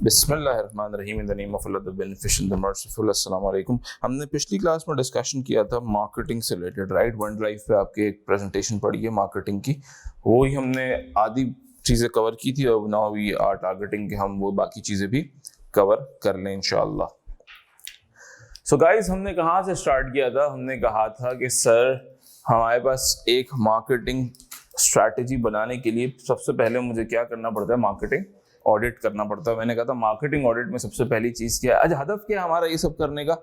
बिस्मिल्लाहिर्रहमानिर्रहीम in the name of Allah the beneficial the merciful. अस्सलाम वालेकुम। हमने पिछली क्लास में डिस्कशन किया था मार्केटिंग से रिलेटेड, राइट। वन ड्राइव पे आपके एक प्रेजेंटेशन पड़ी है मार्केटिंग की, वो ही हमने आधी चीज़ें कवर की थी और नाउ वी आर टारगेटिंग कि हम वो बाकी चीज़ें भी कवर कर लें इंशाअल्लाह। सो गाइस, हमने कहाँ से स्टार्ट किया था? हमने कहा था कि सर हमारे पास एक मार्केटिंग स्ट्रैटेजी बनाने के लिए सबसे पहले मुझे क्या करना पड़ता है? मार्केटिंग ऑडिट करना पड़ता है। मैंने कहा था मार्केटिंग ऑडिट में सबसे पहली चीज क्या है? आज हदफ क्या है हमारा ये सब करने का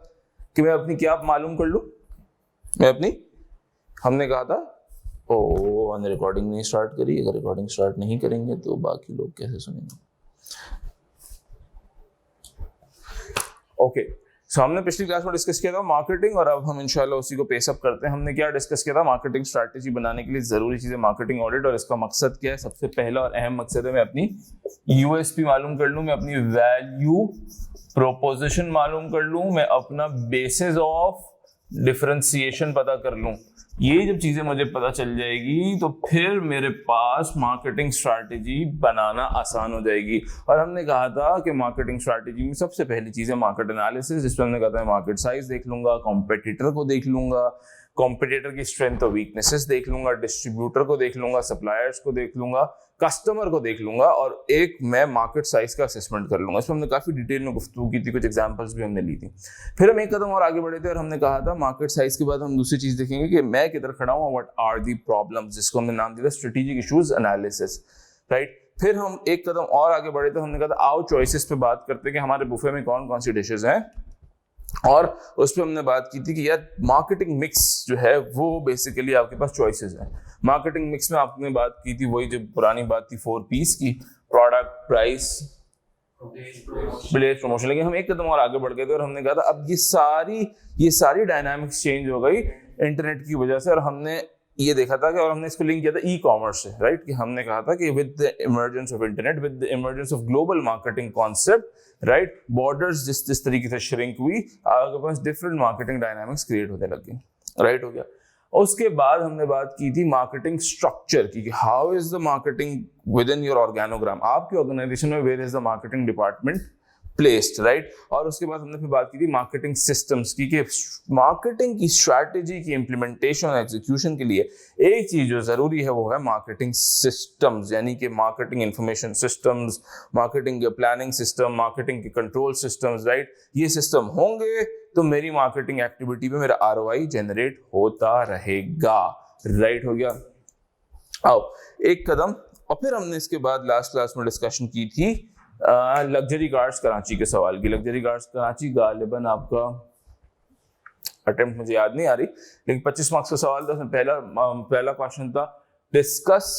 कि मैं अपनी क्या मालूम कर लूं, मैं अपनी। हमने कहा था हमने रिकॉर्डिंग नहीं स्टार्ट करी। अगर रिकॉर्डिंग स्टार्ट नहीं करेंगे तो बाकी लोग कैसे सुनेंगे? ओके, सो हमने पिछली क्लास में डिस्कस किया था मार्केटिंग, और अब हम इंशाल्लाह उसी को पेस अप करते हैं। हमने क्या डिस्कस किया था? मार्केटिंग स्ट्रैटेजी बनाने के लिए जरूरी चीजें मार्केटिंग ऑडिट, और इसका मकसद क्या है? सबसे पहला और अहम मकसद है मैं अपनी यूएसपी मालूम कर लूं, मैं अपनी वैल्यू प्रोपोजिशन मालूम कर लूं, मैं अपना बेसिस ऑफ डिफरेंशिएशन पता कर लूं। ये जब चीजें मुझे पता चल जाएगी तो फिर मेरे पास मार्केटिंग स्ट्रैटेजी बनाना आसान हो जाएगी। और हमने कहा था कि मार्केटिंग स्ट्रैटेजी में सबसे पहली चीज है मार्केट एनालिसिस, जिसमें हमने कहा था मार्केट साइज देख लूंगा, कॉम्पिटिटर को देख लूंगा, कॉम्पिटिटर की स्ट्रेंथ और वीकनेसेस देख लूंगा, डिस्ट्रीब्यूटर को देख लूंगा, सप्लायर्स को देख लूंगा, कस्टमर को देख लूंगा, और एक मैं मार्केट साइज का असेसमेंट कर लूंगा। इसमें हमने काफी डिटेल में गुफ्तगू की थी, कुछ एग्जांपल्स भी हमने ली थी। फिर हम एक कदम और आगे बढ़े थे और हमने कहा था मार्केट साइज के बाद हम दूसरी चीज देखेंगे कि मैं किधर खड़ा हूं, व्हाट आर दी प्रॉब्लम्स, जिसको हमने नाम दिया स्ट्रेटेजिक इश्यूज एनालिसिस, राइट। फिर हम एक कदम और आगे बढ़े थे, हमने कहा था आओ चॉइसेस पे बात करते हैं कि हमारे बुफे में कौन कौन सी डिशेज हैं, और उस पर हमने बात की थी कि यार मार्केटिंग मिक्स जो है वो बेसिकली आपके पास चॉइसेस हैं। मार्केटिंग मिक्स में आपने बात की थी वही जो पुरानी बात थी 4 P's की, प्रोडक्ट, प्राइस, प्लेस, प्रमोशन। लेकिन हम एक कदम और आगे बढ़ गए थे और हमने कहा था अब ये सारी डायनामिक्स चेंज हो गई इंटरनेट की वजह से, और हमने ये देखा था कि, और हमने इसको लिंक किया था ई कॉमर्स से, राइट। कि हमने कहा था कि with the emergence of internet, with the emergence of global marketing concept, right, borders जिस तरीके से श्रिंक हुई, आपके पास डिफरेंट मार्केटिंग डायनामिक्स क्रिएट होने लग गई, राइट, हो गया। उसके बाद हमने बात की थी मार्केटिंग स्ट्रक्चर की, how is the marketing within your organogram, आपकी ऑर्गेनाइजेशन में where is the marketing department placed, right. और उसके बाद हमने फिर बात की थी मार्केटिंग सिस्टम्स की, कि मार्केटिंग की स्ट्रैटेजी की इंप्लीमेंटेशन और एग्जीक्यूशन के लिए एक चीज जो जरूरी है वो है मार्केटिंग सिस्टम्स, यानी कि मार्केटिंग इंफॉर्मेशन सिस्टम्स, मार्केटिंग के प्लानिंग सिस्टम, मार्केटिंग के कंट्रोल सिस्टम्स, राइट। ये सिस्टम होंगे तो मेरी मार्केटिंग एक्टिविटी पे मेरा ROI जनरेट होता रहेगा, राइट, हो गया। आओ एक कदम, और फिर हमने इसके बाद लास्ट क्लास में डिस्कशन की थी लग्जरी कार्स कराची के सवाल की। लग्जरी कार्स कराची गालिबन आपका अटेम्प्ट मुझे याद नहीं आ रही, लेकिन 25 मार्क्स का सवाल था। पहला क्वेश्चन था discuss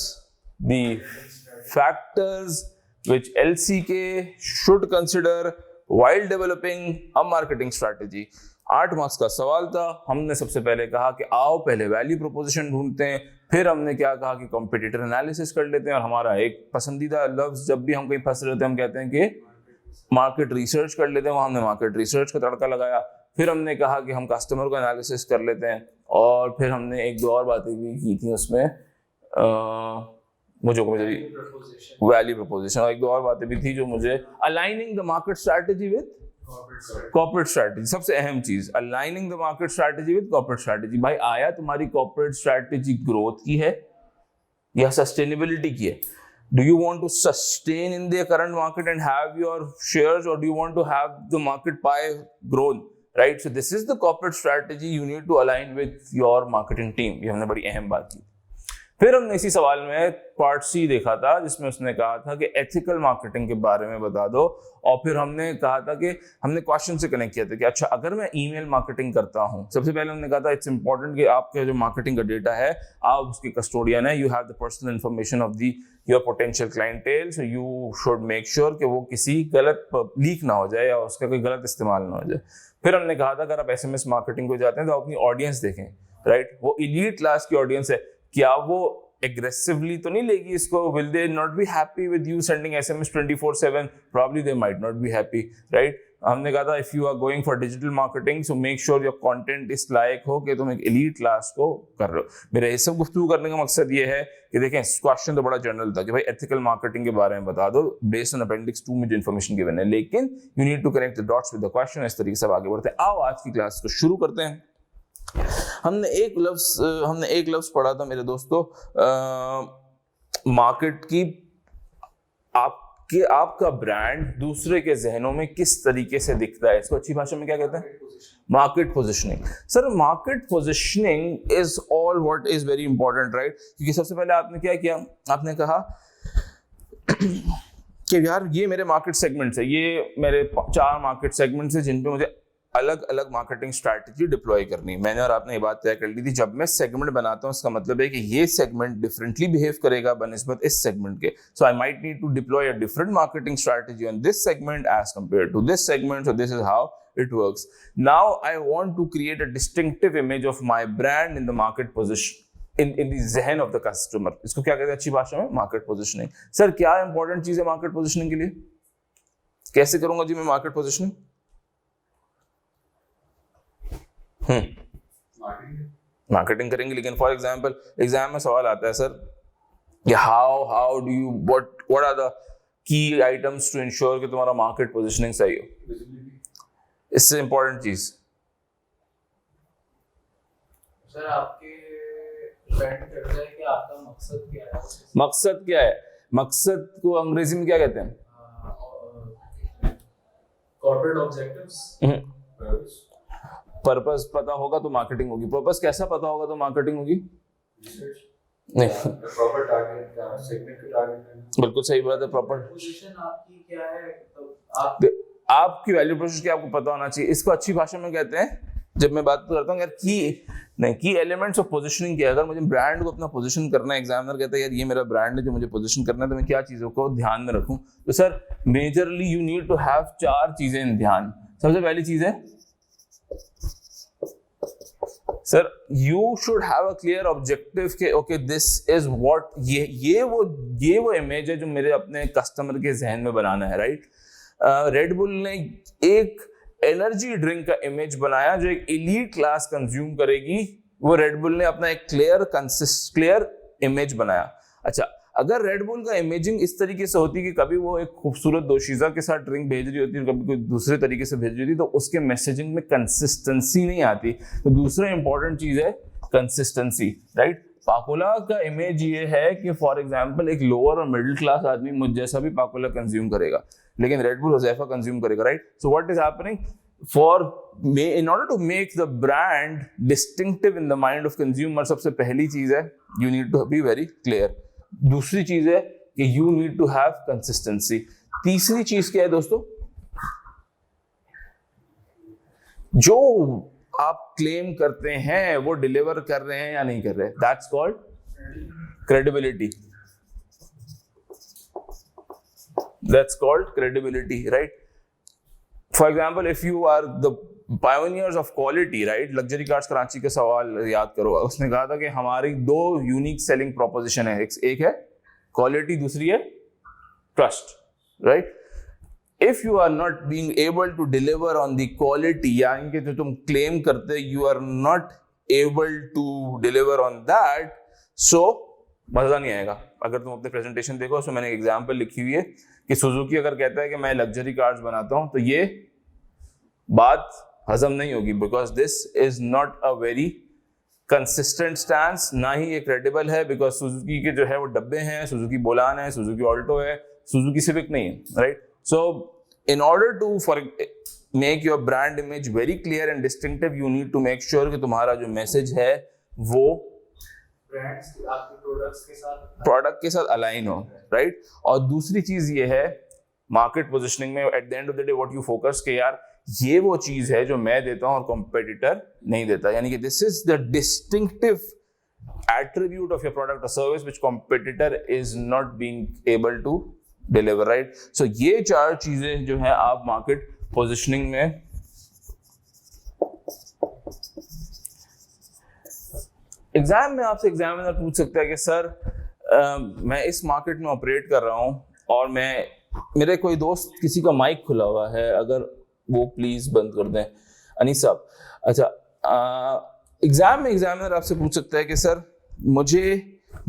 the factors which LCK should consider while developing a marketing strategy. 8 marks का सवाल था। हमने सबसे पहले कहा कि आओ पहले वैल्यू प्रोपोजिशन ढूंढते हैं, फिर हमने क्या कहा कि कॉम्पिटिटर एनालिसिस कर लेते हैं, और हमारा एक पसंदीदा लफ्ज जब भी हम कहीं फंस रहे थे हम कहते हैं कि मार्केट रिसर्च कर लेते हैं, वहां हमने मार्केट रिसर्च का तड़का लगाया। फिर हमने कहा कि हम कस्टमर को एनालिसिस कर लेते हैं, और फिर हमने एक दो और बातें भी की थी उसमें, मुझे वैल्यू प्रोपोजिशन, और एक दो और बातें भी थी जो मुझे aligning the market strategy with corporate strategy, सबसे अहम चीज aligning the market strategy with corporate strategy. भाई आया तुम्हारी कॉर्पोरेट स्ट्रैटेजी ग्रोथ की है या सस्टेनेबिलिटी की है? Do you want to sustain in the current market and have your shares, और do you want to have the market pie grown, right. So this is the corporate strategy you need to align with your marketing team. ये हमने बड़ी अहम बात की। फिर हमने इसी सवाल में पार्ट C देखा था, जिसमें उसने कहा था कि एथिकल मार्केटिंग के बारे में बता दो, और फिर हमने कहा था कि हमने क्वेश्चन से कनेक्ट किया था कि अच्छा अगर मैं ईमेल मार्केटिंग करता हूं, सबसे पहले हमने कहा था इट्स इंपॉर्टेंट कि आपके जो मार्केटिंग का डेटा है आप उसके कस्टोडियन है, you have the personal information of the your potential clientele, so you should make sure कि वो किसी गलत लीक ना हो जाए या उसका कोई गलत इस्तेमाल ना हो जाए। फिर हमने कहा था अगर आप SMS मार्केटिंग को जाते हैं तो अपनी ऑडियंस देखें, राइट। वो इलीट क्लास की ऑडियंस है, क्या वो aggressively तो नहीं लेगी इसको. Will they not be happy with you sending SMS 24/7? Probably they might not be happy, right? हमने कहा था if you are going for digital marketing, so make sure your content इस लायक हो कि तुम एक elite class को कर रहे हो. मेरा ये सब गुफ्तगू करने का मकसद ये है कि देखें क्वेश्चन तो बड़ा जनरल था कि भाई ethical marketing के बारे में बता दो based on appendix 2 में जो information given है, लेकिन you need to connect the dots with the question. इस तरीके से आगे बढ़ते हैं. आओ आज की क्लास को शुरू करते हैं. हमने एक लफ्ज पढ़ा था मेरे दोस्तों मार्केट की. आपका ब्रांड दूसरे के जहनों में किस तरीके से दिखता है, इसको अच्छी भाषा में क्या कहते हैं? Market positioning. Sir market positioning is all what is very important, right? क्योंकि सबसे पहले आपने क्या किया, आपने कहा कि यार ये मेरे मार्केट सेगमेंट्स है, ये मेरे 4 मार्केट सेगमेंट्स है जिन पे मुझे अलग अलग मार्केटिंग स्ट्रैटेजी डिप्लॉय करनी. मैंने और आपने ये बात तय कर ली थी, जब मैं सेगमेंट बनाता हूँ इसका मतलब है कि ये सेगमेंट डिफरेंटली बिहेव करेगा बनिस्बत इस सेगमेंट के. So I might need to deploy a different marketing strategy on this segment as compared to this segment. So this is how it works. Now I want to create a distinctive image of my brand in the market position in the zehn of the customer. इसको क्या कहते हैं अच्छी भाषा में? Market positioning. Sir क्या important चीज है मार्केट पोजिशनिंग के लिए? कैसे करूंगा जी मैं मार्केट पोजिशनिंग? मार्केटिंग करेंगे, लेकिन फॉर एग्जाम्पल एग्जाम में सवाल आता है sir how do you what are the key items to ensure कि तुम्हारा मार्केट पोजिशनिंग सही हो. इससे इंपॉर्टेंट चीज सर आपके डिपेंड करता है कि आपका मकसद क्या है. मकसद क्या है? मकसद को अंग्रेजी में क्या कहते हैं? Corporate objectives. पर्पस पता होगा तो मार्केटिंग होगी. पर्पस कैसा पता होगा तो मार्केटिंग होगी? नहीं, प्रॉपर टारगेट का सेगमेंट का टारगेट. बिल्कुल सही बात है. प्रॉपर पोजीशन आपकी क्या है, तो आपकी वैल्यू प्रोपोजिशन क्या आपको पता होना चाहिए. इसको अच्छी भाषा में कहते हैं, जब मैं बात करता हूँ यार की एलिमेंट्स ऑफ पोजीशनिंग क्या है. अगर मुझे ब्रांड को अपना पोजीशन करना है, एग्जामिनर कहता है यार ये मेरा ब्रांड है जो मुझे पोजीशन करना है, तो मैं क्या चीजों को ध्यान में रखूं. तो sir majorly you need to have 4 चीजें इन ध्यान. सबसे पहली चीज है sir you should have a clear objective के ओके दिस इज व्हाट ये वो इमेज है जो मेरे अपने कस्टमर के जहन में बनाना है, राइट? रेड बुल ने एक एनर्जी ड्रिंक का इमेज बनाया जो एक एलीट क्लास कंज्यूम करेगी. वो रेड बुल ने अपना एक क्लियर इमेज बनाया. अच्छा, अगर रेड बुल का इमेजिंग इस तरीके से होती कि कभी वो एक खूबसूरत दोशीज़ा के साथ ड्रिंक भेज रही होती और कभी कोई दूसरे तरीके से भेज रही होती, तो उसके मैसेजिंग में कंसिस्टेंसी नहीं आती. तो दूसरा इंपॉर्टेंट चीज है कंसिस्टेंसी, राइट? पाकोला का इमेज ये है कि फॉर एग्जांपल एक लोअर और मिडिल क्लास आदमी मुझ जैसा भी पाकोला कंज्यूम करेगा, लेकिन रेड बुल हुज़ैफा कंज्यूम करेगा, right? So what is happening in order to make the brand distinctive in the mind of consumer, सबसे पहली चीज है you need to be very clear. दूसरी चीज है कि you need to have consistency. तीसरी चीज क्या है दोस्तों? जो आप क्लेम करते हैं वो डिलीवर कर रहे हैं या नहीं कर रहे. That's called credibility. That's called credibility, right? For example, if you are the pioneers of quality, right? Luxury Cars Karachi का सवाल याद करो. उसने कहा था कि हमारी 2 यूनिक सेलिंग प्रोपोजिशन है. एक है क्वालिटी, दूसरी है trust, right? If you are not being able to deliver on the quality, यानी कि जो तुम क्लेम करते you are not able to deliver on that, so मजा नहीं आएगा. अगर तुम अपने प्रेजेंटेशन देखो उसमें मैंने एग्जाम्पल लिखी हुई है कि सुजुकी अगर कहता है कि मैं लग्जरी कार्स बनाता हूं, तो ये बात हजम नहीं होगी, because this is not a very consistent stance, ना ही ये क्रेडिबल है. बिकॉज सुजुकी के जो है वो डब्बे हैं, सुजुकी बोलान है, सुजुकी ऑल्टो है, सुजुकी सिविक नहीं है, right? So in order to make your brand image very clear and distinctive, you need to make sure कि तुम्हारा जो मैसेज है वो ब्रांड्स आपके प्रोडक्ट के साथ अलाइन हो, राइट? और दूसरी चीज ये है मार्केट पोजिशनिंग में eight the end of the day what you focus कि यार ये वो चीज है जो मैं देता हूं और कॉम्पिटिटर नहीं देता. यानी कि this is the distinctive attribute of your product or service which competitor is not being able to deliver, right? So ये 4 चीजें जो है आप मार्केट पोजिशनिंग में एग्जाम में आपसे एग्जामिनर पूछ सकता है कि सर मैं इस मार्केट में ऑपरेट कर रहा हूँ और मेरे कोई दोस्त किसी का माइक खुला हुआ है, अगर वो प्लीज बंद कर दें अनीस साहब। अच्छा, एग्जाम में एग्जामिनर आपसे पूछ सकता है कि सर मुझे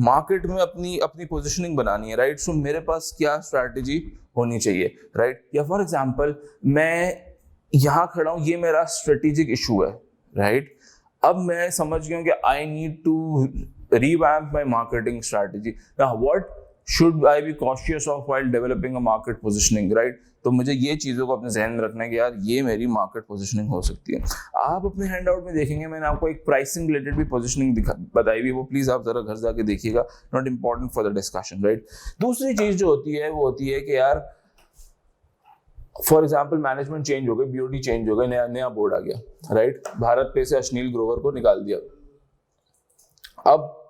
मार्केट में अपनी पोजीशनिंग बनानी है, राइट? सो मेरे पास क्या स्ट्रैटेजी होनी चाहिए, राइट? या फॉर एग्जांपल मैं यहाँ खड़ा हूँ, ये मेरा स्ट्रेटेजिक इशू है, राइट? अब मैं समझ गया हूँ कि I need to revamp my marketing strategy. Now, what should I be cautious of while developing a market positioning, right? तो मुझे ये चीज़ों को अपने जहन में रखना है कि यार ये मेरी मार्केट पोजीशनिंग हो सकती है। आप अपने हैंड आउट में देखेंगे, मैंने आपको एक प्राइसिंग रिलेटेड भी पोजीशनिंग बताई हुई है, वो प्लीज़ आप जरा घर जाके देखिएगा, not important for the discussion, right? दूसरी चीज़ जो होती है वो होती है कि यार फॉर एग्जाम्पल मैनेजमेंट चेंज हो गई, बीओडी चेंज हो गई, नया बोर्ड आ गया, राइट? भारत पे से अश्नील ग्रोवर को निकाल दिया। अब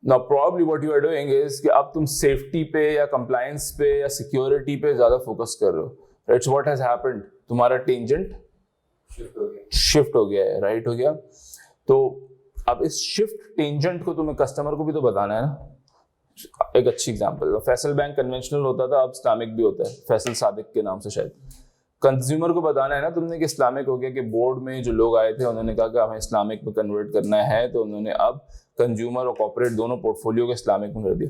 now probably what you are doing is कि अब तुम सेफ्टी पे या कंप्लायंस पे या सिक्योरिटी पे ज्यादा फोकस कर रहे हो, राइट? व्हाट हैज हैपेंड, तुम्हारा टेंजेंट शिफ्ट हो गया है, राइट? हो गया। तो अब इस शिफ्ट टेंजेंट को तुम्हें कस्टमर को भी तो बताना है ना। एक अच्छी एग्जांपल, फैसल बैंक कन्वेंशनल होता था, अब इस्लामिक भी होता है, फैसल सादिक के नाम से। शायद कंज्यूमर को बताना है ना तुमने कि इस्लामिक हो गया, कि बोर्ड में जो लोग आए थे उन्होंने कहा कि हमें इस्लामिक में कन्वर्ट करना है, तो उन्होंने अब कंज्यूमर और कॉर्पोरेट दोनों पोर्टफोलियो को इस्लामिक में कर दिया।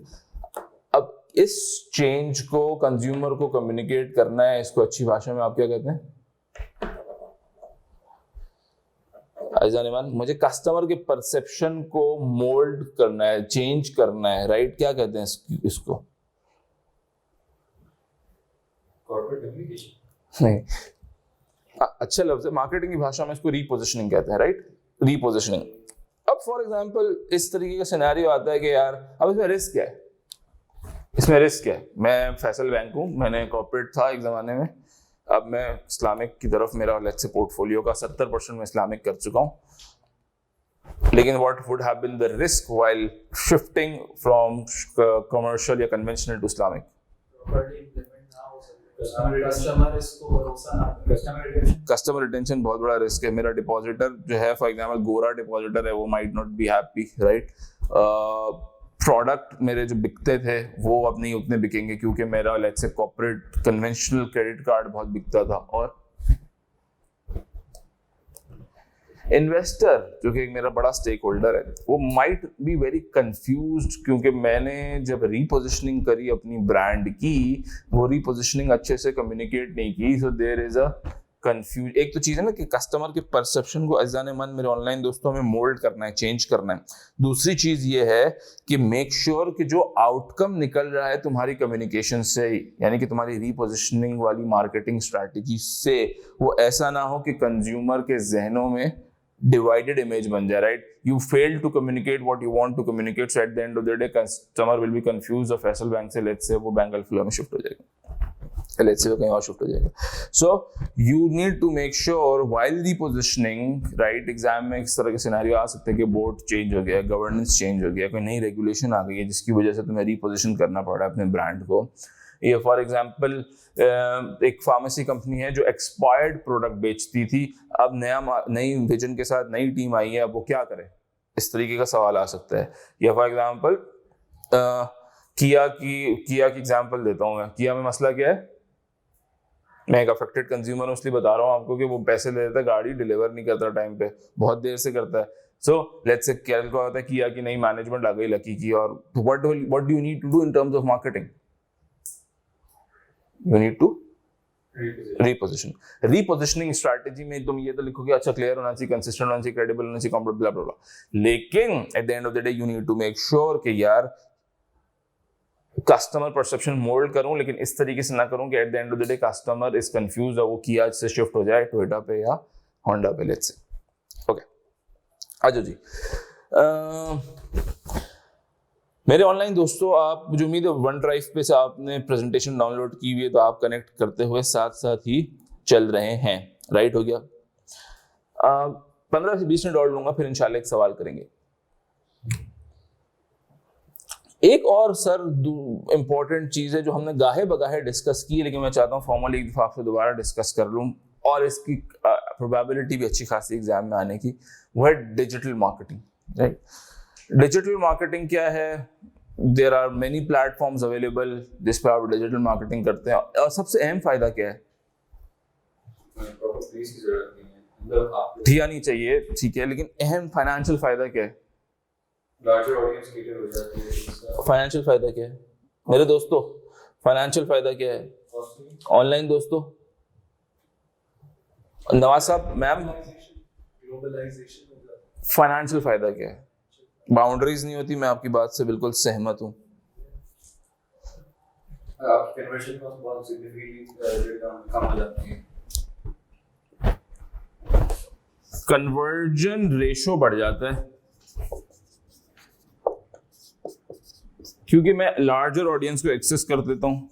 अब इस चेंज को कंज्यूमर को कम्युनिकेट करना है, इसको अच्छी भाषा में आप क्या कहते हैं अज़ान ईमान? मुझे कस्टमर के परसेप्शन को मोल्ड करना है, चेंज करना है, राइट? क्या कहते हैं इसको? कॉर्पोरेट कम्युनिकेशन नहीं, अच्छा लफ्ज है, मार्केटिंग की भाषा में इसको रीपोजिशनिंग कहते हैं, राइट? रीपोजिशनिंग। अब फॉर एग्जांपल इस तरीके का सिनेरियो आता है कि यार अब इसमें रिस्क है, इसमें रिस्क है। मैं फैसल बैंक हूँ, मैंने कॉर्पोरेट था एक ज़माने में, अब मैं इस्लामिक की तरफ, मेरा लेट्स से पोर्टफोलियो का 70% में इस्लामिक कर चुका हूँ। लेकिन what would have been the risk while shifting from commercial या conventional to Islamic? Customer retention बहुत बड़ा रिस्क है। मेरा डिपॉजिटर जो है, फॉर एग्जांपल गोरा डिपॉजिटर है, वो might not be happy, right? Product मेरे जो बिकते थे वो अब नहीं उतने बिकेंगे, क्योंकि मेरा let's say corporate conventional credit card बहुत बिकता था। और इन्वेस्टर जो कि मेरा बड़ा स्टेक होल्डर है, वो माइट बी वेरी कंफ्यूज्ड, क्योंकि मैंने जब रीपोजिशनिंग करी अपनी ब्रांड की, वो रीपोजिशनिंग अच्छे से कम्युनिकेट नहीं की। So there is a confuse. एक तो चीज है ना कि कस्टमर के परसेप्शन को अज़ान मन मेरे ऑनलाइन दोस्तों में मोल्ड करना है, चेंज करना है। दूसरी चीज ये है कि मेक श्योर कि जो आउटकम निकल रहा है तुम्हारी कम्युनिकेशन से, यानी कि तुम्हारी रीपोजिशनिंग वाली मार्केटिंग स्ट्रैटेजी से, वो ऐसा ना हो कि कंज्यूमर के जहनों में divided image बन जाए, right? You fail to communicate what you want to communicate, so at the end of the day customer will be confused। of Faisal bank से let's say वो बैंक अल्फा में शिफ्ट हो जाएगा, let's say वो कहीं और शिफ्ट हो जाएगा। So you need to make sure while repositioning, right? Exam में इस तरह के सिनेरियो आ सकते हैं कि बोर्ड चेंज हो गया, गवर्नेंस चेंज हो गया, कोई नई रेगुलेशन आ गई है जिसकी वजह से तुम्हें रिपोजिशन करना पड़ रहा है अपने ब्रांड को। ये फॉर एग्जांपल एक फार्मेसी कंपनी है जो एक्सपायर्ड प्रोडक्ट बेचती थी, अब नई विजन के साथ नई टीम आई है, अब वो क्या करे, इस तरीके का सवाल आ सकता है। या फॉर एग्जांपल किया की एग्जांपल देता हूँ मैं। किया में मसला क्या है, मैं एक अफेक्टेड कंज्यूमर हूँ इसलिए बता रहा हूँ आपको कि वो पैसे ले लेता है, गाड़ी डिलीवर नहीं करता टाइम पे, बहुत देर से करता है। सो लेट्स से क्या होता है, किया की नई मैनेजमेंट आ गई लकी की, और what do you need to do in terms of marketing? You need to reposition। repositioning strategy में तुम ये तो लिखोगे अच्छा क्लियर होना चाहिए, कंसिस्टेंट होना चाहिए, क्रेडिबल होना चाहिए, कॉम्पिटेबल, ब्ला ब्ला ब्ला। लेकिन at the end of the day you need to make sure कि यार कस्टमर परसेप्शन मोल्ड करूं, लेकिन इस तरीके से ना करूं कि eight the end of the day customer is confuse और वो किया से शिफ्ट हो जाए टोयोटा पे या होंडा पे, लेट्स से। ओके, आजो जी। मेरे ऑनलाइन दोस्तों, आप मुझे उम्मीद है वन ड्राइव पे से आपने प्रेजेंटेशन डाउनलोड की हुई है, तो आप कनेक्ट करते हुए साथ साथ ही चल रहे हैं, राइट? हो गया। 15 से 20 मिनट और लूंगा, फिर इंशाल्लाह एक सवाल करेंगे। एक और सर इंपॉर्टेंट चीज है जो हमने गाहे बगाहे डिस्कस की, लेकिन मैं चाहता हूँ फॉर्मली एक दफा आपसे दोबारा डिस्कस कर लूँ, और इसकी प्रोबेबिलिटी भी अच्छी खासी एग्जाम में आने की, वो है digital marketing, right? Digital marketing क्या है? There are many platforms available जिस पे आप डिजिटल मार्केटिंग करते हैं, और सबसे अहम फायदा क्या है? दिया नहीं चाहिए, ठीक है, लेकिन अहम फाइनेंशियल फायदा क्या है? लार्जर ऑडियंस केटर हो जाती है। फाइनेंशियल फायदा क्या है मेरे दोस्तों? फाइनेंशियल फायदा क्या है ऑनलाइन दोस्तों? नवाज साहब, मैम, फाइनेंशियल फायदा क्या है? बाउंड्रीज नहीं होती, मैं आपकी बात से बिल्कुल सहमत हूँ। आपकी कन्वर्जन कॉस्ट बहुत सिग्निफिकेंटली कम हो जाती है। कन्वर्जन रेशो बढ़ जाता है क्योंकि मैं लार्जर ऑडियंस को एक्सेस कर देता हूँ,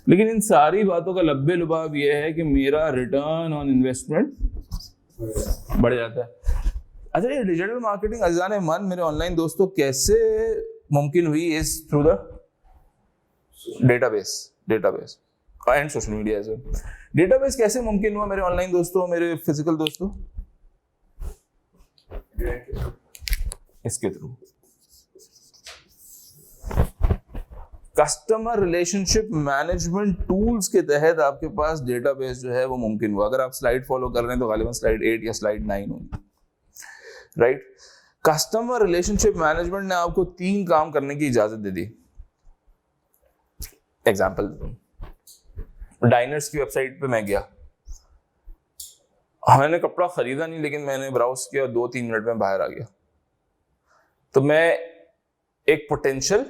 लेकिन इन सारी बातों का लब्बे लुबाब ये है कि मेरा रिटर्न ऑन इन्वेस्टमेंट बढ़ जाता है। अच्छा, ये डिजिटल मार्केटिंग अज़ान मन मेरे ऑनलाइन दोस्तों कैसे मुमकिन हुई? Is through the database and social media as well. Database कैसे मुमकिन हुआ मेरे ऑनलाइन दोस्तों, मेरे फिजिकल दोस्तों? इसके through customer relationship management tools के तहत आपके पास डेटाबेस जो है वो मुमकिन हुआ। अगर आप स्लाइड फॉलो कर रहे हैं तो गालिबन स्लाइड 8 या स्लाइड 9 होगी, राइट? कस्टमर रिलेशनशिप मैनेजमेंट ने आपको 3 काम करने की इजाजत दे दी। एग्जांपल डाइनर्स की वेबसाइट पे मैं गया, मैंने कपड़ा खरीदा नहीं, लेकिन मैंने ब्राउज किया, 2-3 मिनट में बाहर आ गया, तो मैं एक पोटेंशियल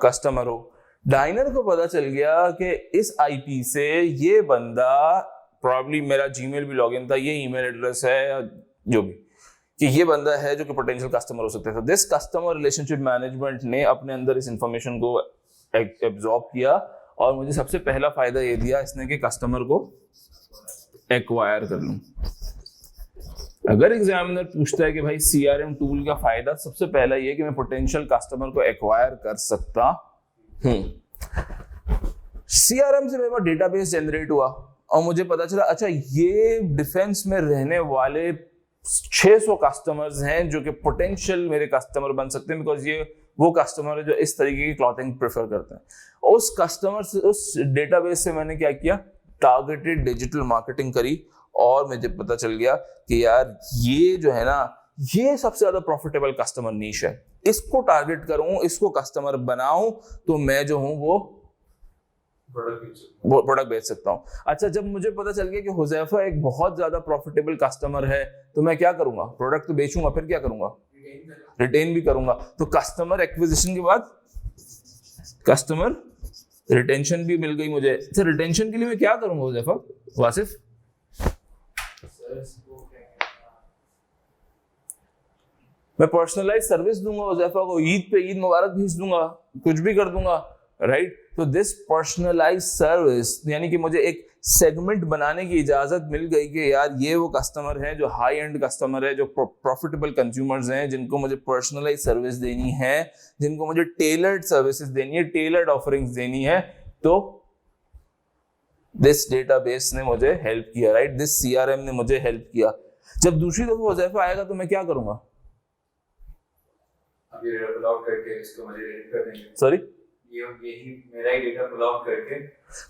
कस्टमर हूं। डाइनर को पता चल गया कि इस आईपी से ये बंदा, प्रॉब्ली मेरा जीमेल भी लॉगिन था, ये ईमेल एड्रेस है जो भी, कि ये बंदा है जो कि पोटेंशियल कस्टमर हो सकता है। दिस कस्टमर रिलेशनशिप मैनेजमेंट ने अपने अंदर इस इंफॉर्मेशन को एब्जॉर्ब किया और मुझे सबसे पहला फायदा ये दिया इसने कि कस्टमर को एक्वायर कर लूं। अगर एग्जामिनर पूछता है कि भाई सीआरएम टूल का फायदा, सबसे पहला ये कि मैं पोटेंशियल कस्टमर को एक्वायर कर सकता हूं। सीआरएम से मेरे पास डेटाबेस जनरेट हुआ और मुझे पता चला, अच्छा ये डिफेंस में रहने वाले 600 कस्टमर्स हैं जो कि पोटेंशियल मेरे कस्टमर बन सकते हैं, बिकॉज ये वो कस्टमर है जो इस तरीके की क्लॉथिंग प्रेफर करते हैं। उस कस्टमर से, उस डेटाबेस से मैंने क्या किया? टारगेटेड डिजिटल मार्केटिंग करी और मुझे पता चल गया कि यार ये जो है ना, ये सबसे ज्यादा प्रॉफिटेबल कस्टमर नीश है, इसको टारगेट करूं, इसको कस्टमर बनाऊं तो मैं जो हूं वो प्रोडक्ट बेच सकता हूं। अच्छा, जब मुझे पता चल गया कि हुज़ैफा एक बहुत ज्यादा प्रॉफिटेबल कस्टमर है, तो मैं क्या करूंगा? प्रोडक्ट तो बेचूंगा, फिर क्या करूंगा? रिटेन भी करूंगा। तो कस्टमर एक्विजिशन के बाद कस्टमर रिटेंशन भी मिल गई मुझे। तो रिटेंशन के लिए मैं क्या करूंगा हुज़ैफा? वासिफ, मैं पर्सनलाइज सर्विस दूंगा हुज़ैफा को, ईद पे ईद मुबारक भेज दूंगा, कुछ भी कर दूंगा, राइट? तो दिस पर्सनलाइज सर्विस, यानी कि मुझे एक सेगमेंट बनाने की इजाजत मिल गई कि यार ये वो कस्टमर है जो हाई एंड कस्टमर है, जो प्रॉफिटेबल कंज्यूमर्स हैं, जिनको मुझे पर्सनलाइज सर्विस देनी है, जिनको मुझे टेलर्ड सर्विसेज देनी है, टेलर्ड ऑफरिंग्स देनी है। तो दिस डेटाबेस ने मुझे हेल्प किया, राइट? दिस सीआरएम ने मुझे हेल्प किया। जब दूसरी दफा हुज़ैफा आएगा तो मैं क्या करूंगा? ये पुल आउट करके इसको मुझे एडिट कर देंगे। सॉरी, यही मेरा ही डेटा पुल आउट करके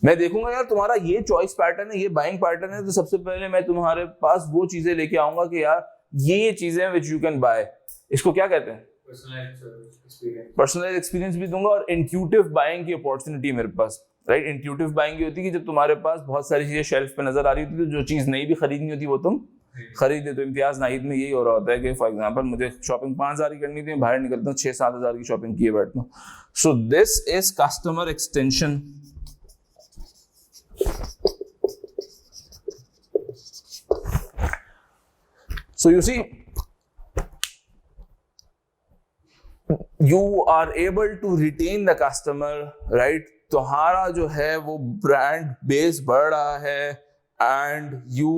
मैं देखूंगा यार तुम्हारा ये चॉइस पैटर्न है, ये बाइंग पैटर्न है, तो सबसे पहले मैं तुम्हारे पास वो चीजें लेके आऊंगा कि यार ये चीजें विच यू कैन बाय। इसको क्या कहते हैं? पर्सनलाइज एक्सपीरियंस भी दूंगा और इंट्यूटिव बाइंग की अपॉर्चुनिटी मेरे पास, राइट? इंट्यूटिव बाइंग ये होती है कि जब तुम्हारे पास बहुत सारी चीजें शेल्फ पे नजर आ रही होती है, तो जो चीज नहीं भी खरीदनी होती वो तुम खरीदे। तो इम्तियाज नाहिद में यही हो रहा होता है कि फॉर एग्जांपल मुझे शॉपिंग 5,000 की करनी थी, बाहर निकलता हूँ 6-7 हज़ार की शॉपिंग किए बैठता हूँ। So this is customer extension. So you see, you are able to retain the customer, right? तुम्हारा जो है वो ब्रांड बेस बढ़ रहा है and you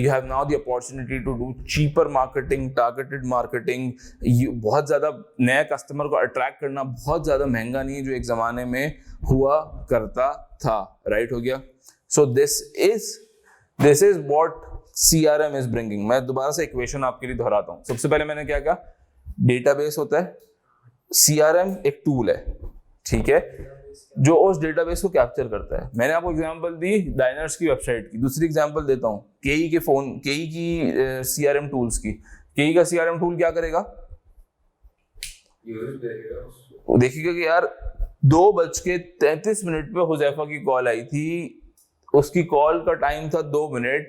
have now the opportunity to do cheaper marketing, targeted marketing. बहुत ज्यादा नया कस्टमर को अट्रैक्ट करना बहुत ज्यादा महंगा नहीं है जो एक जमाने में हुआ करता था, राइट? हो गया। So this is what CRM is bringing. मैं दोबारा से इक्वेशन आपके लिए दोहराता हूँ। सबसे पहले मैंने क्या कहा डेटाबेस होता है, CRM एक टूल है, ठीक है, जो उस डेटाबेस को कैप्चर करता है। मैंने आपको एग्जांपल दी डाइनर्स की वेबसाइट की, दूसरी एग्जांपल देता हूँ केई की CRM टूल्स की। केई का CRM टूल क्या करेगा, वो देखेगा कि यार 2:33 पे हुजैफा की कॉल आई थी, उसकी कॉल का टाइम था 2 मिनट,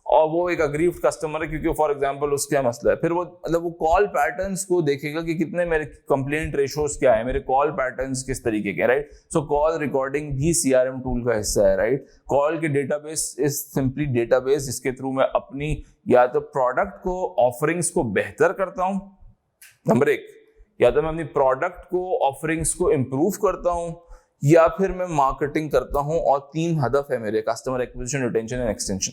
और वो एक अग्रीव्ड कस्टमर है क्योंकि फॉर एग्जांपल उसका क्या मसला है। फिर वो मतलब वो कॉल पैटर्न्स को देखेगा कि कितने मेरे कंप्लेंट रेशोज क्या है, मेरे कॉल पैटर्न्स किस तरीके के, राइट। सो कॉल रिकॉर्डिंग भी CRM टूल का हिस्सा है, राइट। कॉल के डेटाबेस इज सिंपली डेटाबेस जिसके थ्रू मैं अपनी या तो प्रोडक्ट को, ऑफरिंग्स को बेहतर करता हूं, नंबर 1, या तो मैं अपनी प्रोडक्ट को, ऑफरिंग्स को इंप्रूव करता हूं, या फिर मैं मार्केटिंग करता हूं। और 3 हदफ है मेरे, customer acquisition, retention and extension.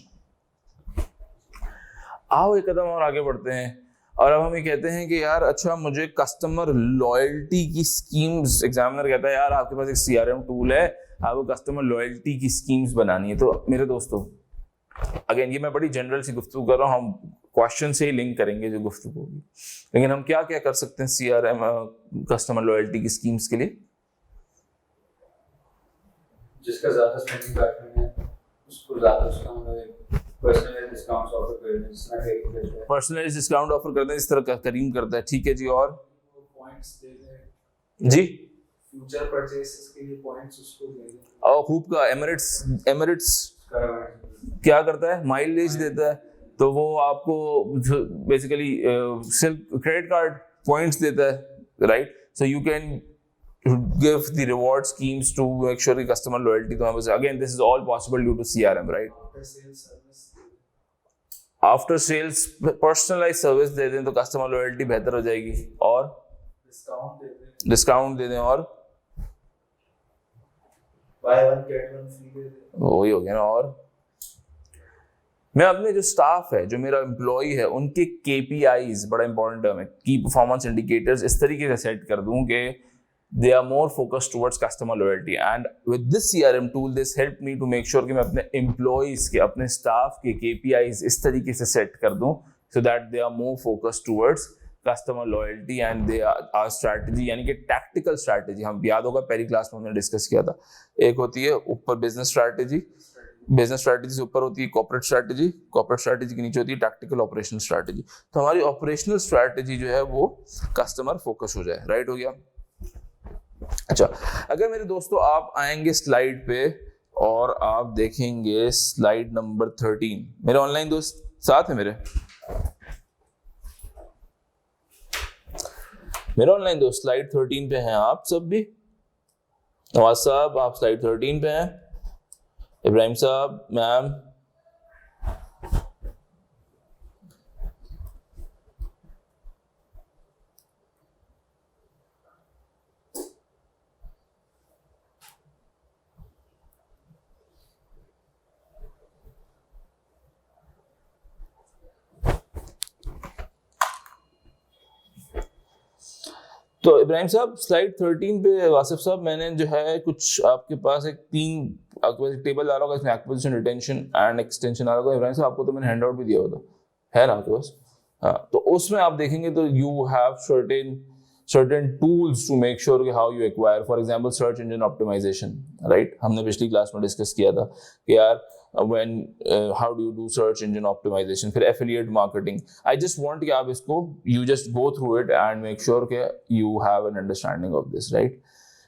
आओ एक कदम और आगे बढ़ते हैं, और अब हम ये कहते हैं कि यार अच्छा मुझे कस्टमर लॉयल्टी की स्कीम्स, एग्जामिनर कहता है यार आपके पास एक CRM टूल है, आपको कस्टमर लॉयल्टी की स्कीम्स बनानी है। तो मेरे दोस्तों, अगेन ये मैं बड़ी जनरल सी गुफ्तगू कर रहा हूँ, हम क्वेश्चन से ही लिंक करेंगे जो गुफ्तगू होगी, लेकिन हम क्या क्या कर सकते हैं CRM कस्टमर लॉयल्टी की स्कीम्स के लिए? जिसका ज्यादा स्पेंडिंग पैटर्न है उसको ज्यादा डिस्काउंट, पर्सनलाइज्ड डिस्काउंट्स ऑफर कर दें, जिस तरह के पर्सनलाइज्ड डिस्काउंट ऑफर कर दें, इस तरह करीम करता है, ठीक है जी। और पॉइंट्स दे दें जी, फ्यूचर परचेसेस के लिए पॉइंट्स उसको दे दें। और खूब का एमिरेट्स क्या करता है, माइलेज देता है, तो वो आपको बेसिकली सिर्फ क्रेडिट कार्ड पॉइंट्स देता है, right. So you can give the reward schemes to make sure the customer loyalty to have. Again, this is all possible due to CRM, right? After sales personalized service दे दें तो customer loyalty बेहतर हो जाएगी, और discount दे दें, और buy one get one free दे दें, वही हो गया ना। और मैं अपने जो स्टाफ है, जो मेरा एम्प्लॉय है, उनके KPIs, बड़ा इंपॉर्टेंट टर्म है, की परफॉर्मेंस इंडिकेटर्स, इस तरीके से सेट कर दूं कि they are more focused towards customer loyalty, and with this CRM tool this helped me to make sure कि मैं अपने employees के, अपने staff के KPIs इस तरीके से set कर दूं so that they are more focused towards customer loyalty, and they are strategy, यानी कि tactical strategy, हम याद होगा पहली क्लास में हमने डिस्कस किया था, एक होती है ऊपर business strategy, बिजनेस स्ट्रैटेजी से ऊपर होती है कॉर्पोरेट स्ट्रैटेजी, कॉर्पोरेट स्ट्रैटेजी के नीचे होती है टैक्टिकल ऑपरेशनल स्ट्रैटेजी। तो हमारी ऑपरेशनल स्ट्रैटेजी जो है वो कस्टमर फोकस हो जाए, राइट हो गया। अच्छा, अगर मेरे दोस्तों आप आएंगे स्लाइड पे और आप देखेंगे स्लाइड नंबर 13, मेरे ऑनलाइन दोस्त साथ है, मेरे ऑनलाइन दोस्त स्लाइड 13 पे हैं आप सब भी। नवाज साहब आप स्लाइड 13 पे हैं, इब्राहिम साहब, मैम, तो इब्राहिम साहब स्लाइड 13 पे, वासिफ साहब मैंने जो है कुछ आपके पास एक टेबल आ रहा होगा, इसमें एक्विजिशन, रिटेंशन एंड एक्सटेंशन आ रहा होगा। इब्राहिम साहब आपको तो मैंने हैंड आउट भी दिया होता है ना आपके पास, हाँ, तो उसमें आप देखेंगे तो you have certain tools to make sure how you acquire, for example search engine optimization, right? हमने पिछली क्लास में डिस्कस किया था कि यार how do you do search engine optimization, फिर affiliate marketing. I just want कि आप इसको you just go through it and make sure कि you have an understanding of this, right?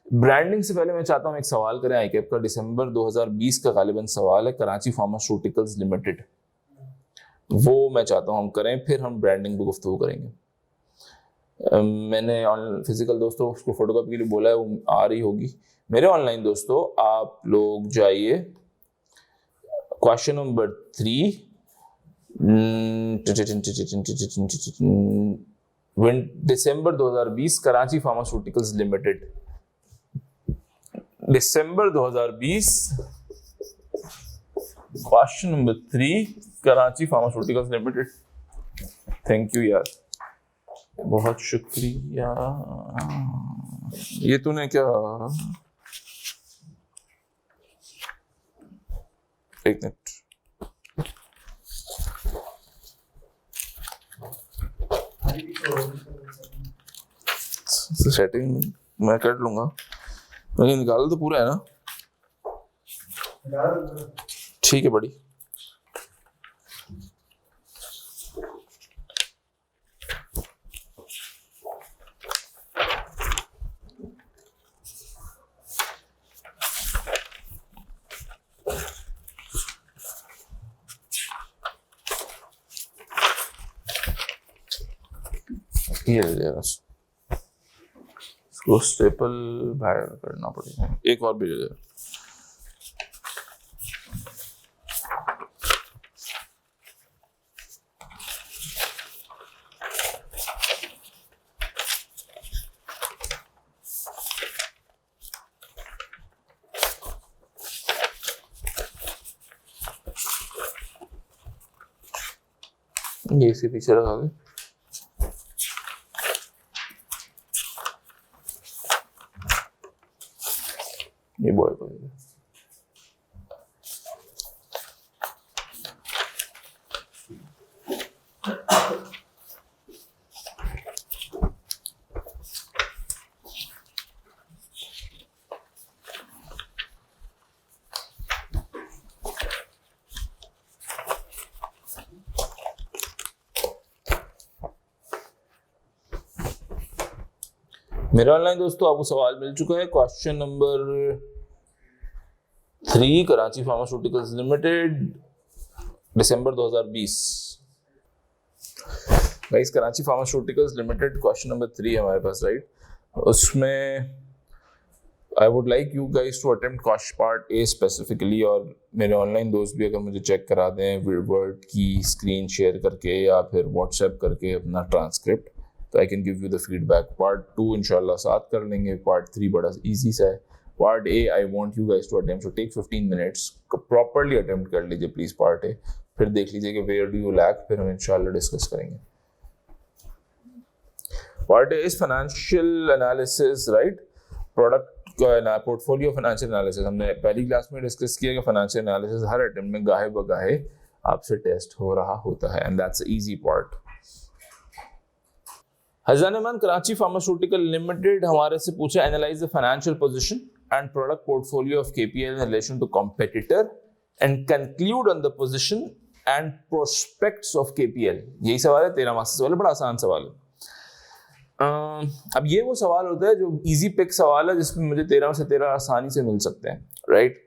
Branding से पहले मैं चाहता हूँ एक सवाल करें आईकेप का, दिसंबर 2020 का गालिबन सवाल है, कराची फार्मास्यूटिकल्स लिमिटेड, वो मैं चाहता हूँ हम करें, फिर हम ब्रांडिंग पे गुफ्तगू करेंगे। मैंने फिजिकल दोस्तों उसको फोटोकॉपी के लिए बोला है, वो आ रही होगी। मेरे ऑनलाइन दोस्तों आप लोग जाइए question number 3, December 2020 Karachi pharmaceuticals limited, December 2020 question number 3 Karachi pharmaceuticals limited. Thank you यार, बहुत शुक्रिया। ये तूने क्या, एक मिनट, सेटिंग मैं कर लूंगा, लेकिन निकाल तो पूरा है ना? ठीक है बड़ी। ये ले लिया बस, इसको स्टेपल बाहर करना पड़ेगा, एक और भी ले लिया। ये इसी पीछे रखा दे। ये बॉय को मेरा ऑनलाइन दोस्तों आपको सवाल मिल चुका है। Question number 3, Karachi pharmaceuticals limited, December 2020। Guys Karachi pharmaceuticals limited question number 3 है हमारे पास, राइट? उसमें I would like you guys to attempt question part A specifically, और मेरे ऑनलाइन दोस्त भी अगर मुझे चेक करा दें वर्ड की स्क्रीन शेयर करके या फिर व्हाट्सएप करके अपना ट्रांसक्रिप्ट, तो I can give you the feedback. Part 2 इंशाल्लाह साथ कर लेंगे। पार्ट 3 बड़ा इजी सा है। Part A I want you guys to attempt, so take 15 minutes, properly attempt कर लीजिए प्लीज पार्ट ए, फिर देख लीजिए कि वेयर डू यू लैक, फिर हम इंशाल्लाह डिस्कस करेंगे। Part A is financial analysis, right? Product का पोर्टफोलियो फाइनेंशियल एनालिसिस। हमने पहली क्लास में डिस्कस किया कि फाइनेंशियल एनालिसिस हर अटेम्प्ट में गाहे बगाहे आपसे टेस्ट हो रहा होता है, एंड दैट्स इजी पार्ट। हजानमान कराची फार्मास्यूटिकल लिमिटेड हमारे से पूछा, analyse the financial position and product portfolio of KPL in relation to competitor and conclude on the position and prospects of KPL. यही सवाल है, 13 मार्क्स वाला, बड़ा आसान सवाल है। अब ये वो सवाल होता है जो इजी पिक सवाल है जिसमें मुझे 13 में से 13 आसानी से मिल सकते हैं, राइट?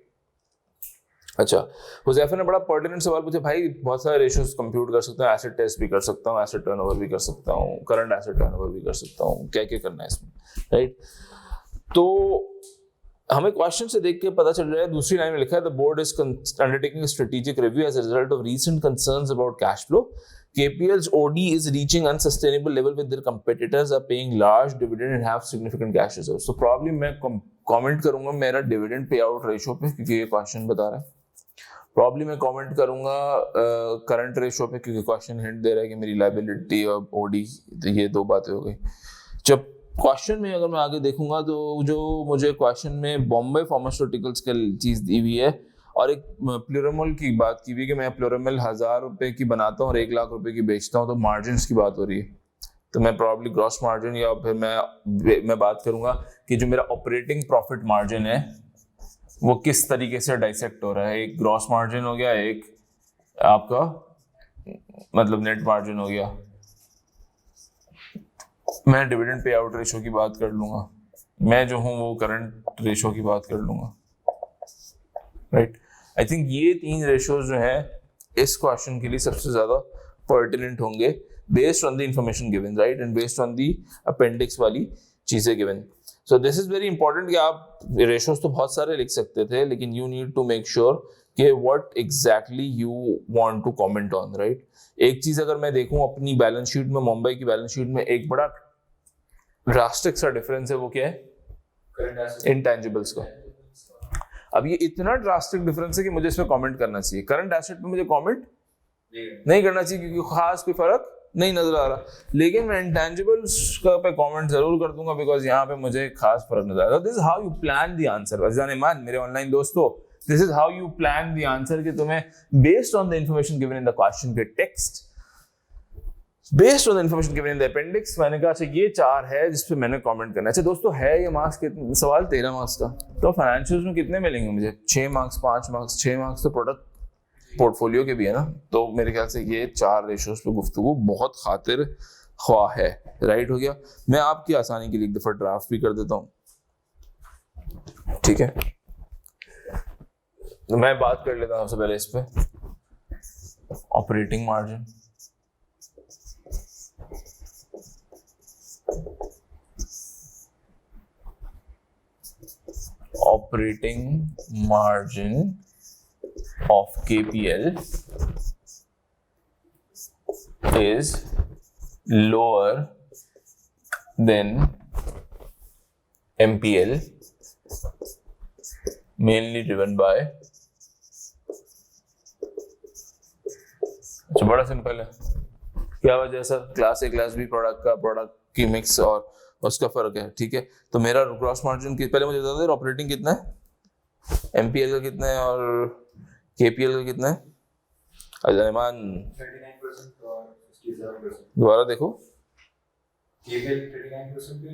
अच्छा, हुज़ैफा ने बड़ा पर्टिनेंट सवाल पूछा, भाई बहुत सारे रेशियोज कंप्यूट कर सकता हूँ, एसेट टेस्ट भी कर सकता हूँ, एसेट टर्नओवर भी कर सकता हूँ, करंट एसेट टर्नओवर भी कर सकता हूँ, क्या क्या करना है इसमें, राइट? तो हमें क्वेश्चन से देख के पता चल रहा है, दूसरी लाइन में लिखा है the board is undertaking strategic review as a result of recent concerns about cash flow. KPL's OD is reaching unsustainable level with their competitors are paying large dividend and have significant cash reserves. So probably मैं comment करूँगा मेरा dividend payout ratio पे, क्योंकि ये question बता रहा है. Probably मैं comment करूँगा current ratio पे, क्योंकि question hint दे रहा है कि मेरी liability और OD, तो ये दो बातें हो गई. जब क्वेश्चन में अगर मैं आगे देखूंगा तो जो मुझे क्वेश्चन में बॉम्बे फार्मास्यूटिकल्स की चीज दी हुई है और एक प्लूरामेल की बात की हुई कि मैं प्लूरामेल 1000 रुपए की बनाता हूँ और 1 लाख रुपए की बेचता हूँ, तो मार्जिन की बात हो रही है. तो मैं प्रॉब्ली ग्रॉस मार्जिन या फिर मैं बात करूंगा कि जो मेरा ऑपरेटिंग प्रॉफिट मार्जिन है वो किस तरीके से डाइसेक्ट हो रहा है. एक ग्रॉस मार्जिन हो गया, एक आपका मतलब नेट मार्जिन हो गया. मैं डिविडेंड पे आउट रेशो की बात कर लूंगा, मैं जो हूं वो करंट रेशो की बात कर लूंगा, राइट. आई थिंक ये 3 रेशोज जो है इस क्वेश्चन के लिए सबसे ज्यादा पर्टिनेंट होंगे based on the information given, right, and based on the appendix वाली चीजें given. So this is very important कि आप रेशोज तो बहुत सारे लिख सकते थे, लेकिन you need to make sure कि what exactly you want to comment on, right. एक चीज अगर मैं देखूं अपनी बैलेंस शीट में, मुंबई की बैलेंस शीट में एक बड़ा ड्रास्टिक सा डिफरेंस है, वो क्या है? इंटेंजिबल्स का. अब ये इतना ड्रास्टिक डिफरेंस है कि मुझे इसमें कमेंट करना चाहिए. करंट एसेट पे मुझे कमेंट नहीं करना चाहिए क्योंकि खास कोई फर्क नहीं नजर आ रहा, लेकिन मैं इंटेंजिबल्स का पे कमेंट जरूर कर दूंगा बिकॉज यहाँ पे मुझे खास फर्क नजर आ रहा. This is how you plan the answer. अज़ीज़ान मेरे ऑनलाइन दोस्तों, this is how you plan the answer कि तुम्हें based on the information given in the क्वेश्चन के text based on the information given in the appendix मैंने कहा अच्छा ये 4 है जिस पे मैंने कमेंट करना है। अच्छा दोस्तों है ये मार्क्स कितने, सवाल 13 मार्क्स का, तो फाइनेंशियल्स में कितने मिलेंगे मुझे? 6 मार्क्स, 5 मार्क्स, 6 मार्क्स तो प्रोडक्ट पोर्टफोलियो के भी है ना, तो मेरे ख्याल से ये 4 रेशियोज पे गुफ्तगू बहुत खातिर ख्वाह है। राइट हो गया। मैं आपकी आसानी के लिए एक दफा ड्राफ्ट भी कर देता हूँ, ठीक है। तो मैं बात कर लेता हूँ सबसे पहले इस पे operating margin. Operating margin of KPL is lower than MPL, mainly driven by, अच्छा बड़ा सिंपल है, क्या वजह है sir? Class A class B product का, प्रोडक्ट की मिक्स और उसका फर्क है, ठीक है। तो मेरा ग्रॉस मार्जिन पहले मुझे बता दो ऑपरेटिंग कितना है, एमपीएल का कितना है और केपीएल का कितना है? अजमान 39% और 67%। दोबारा देखो, केपीएल 39% पे,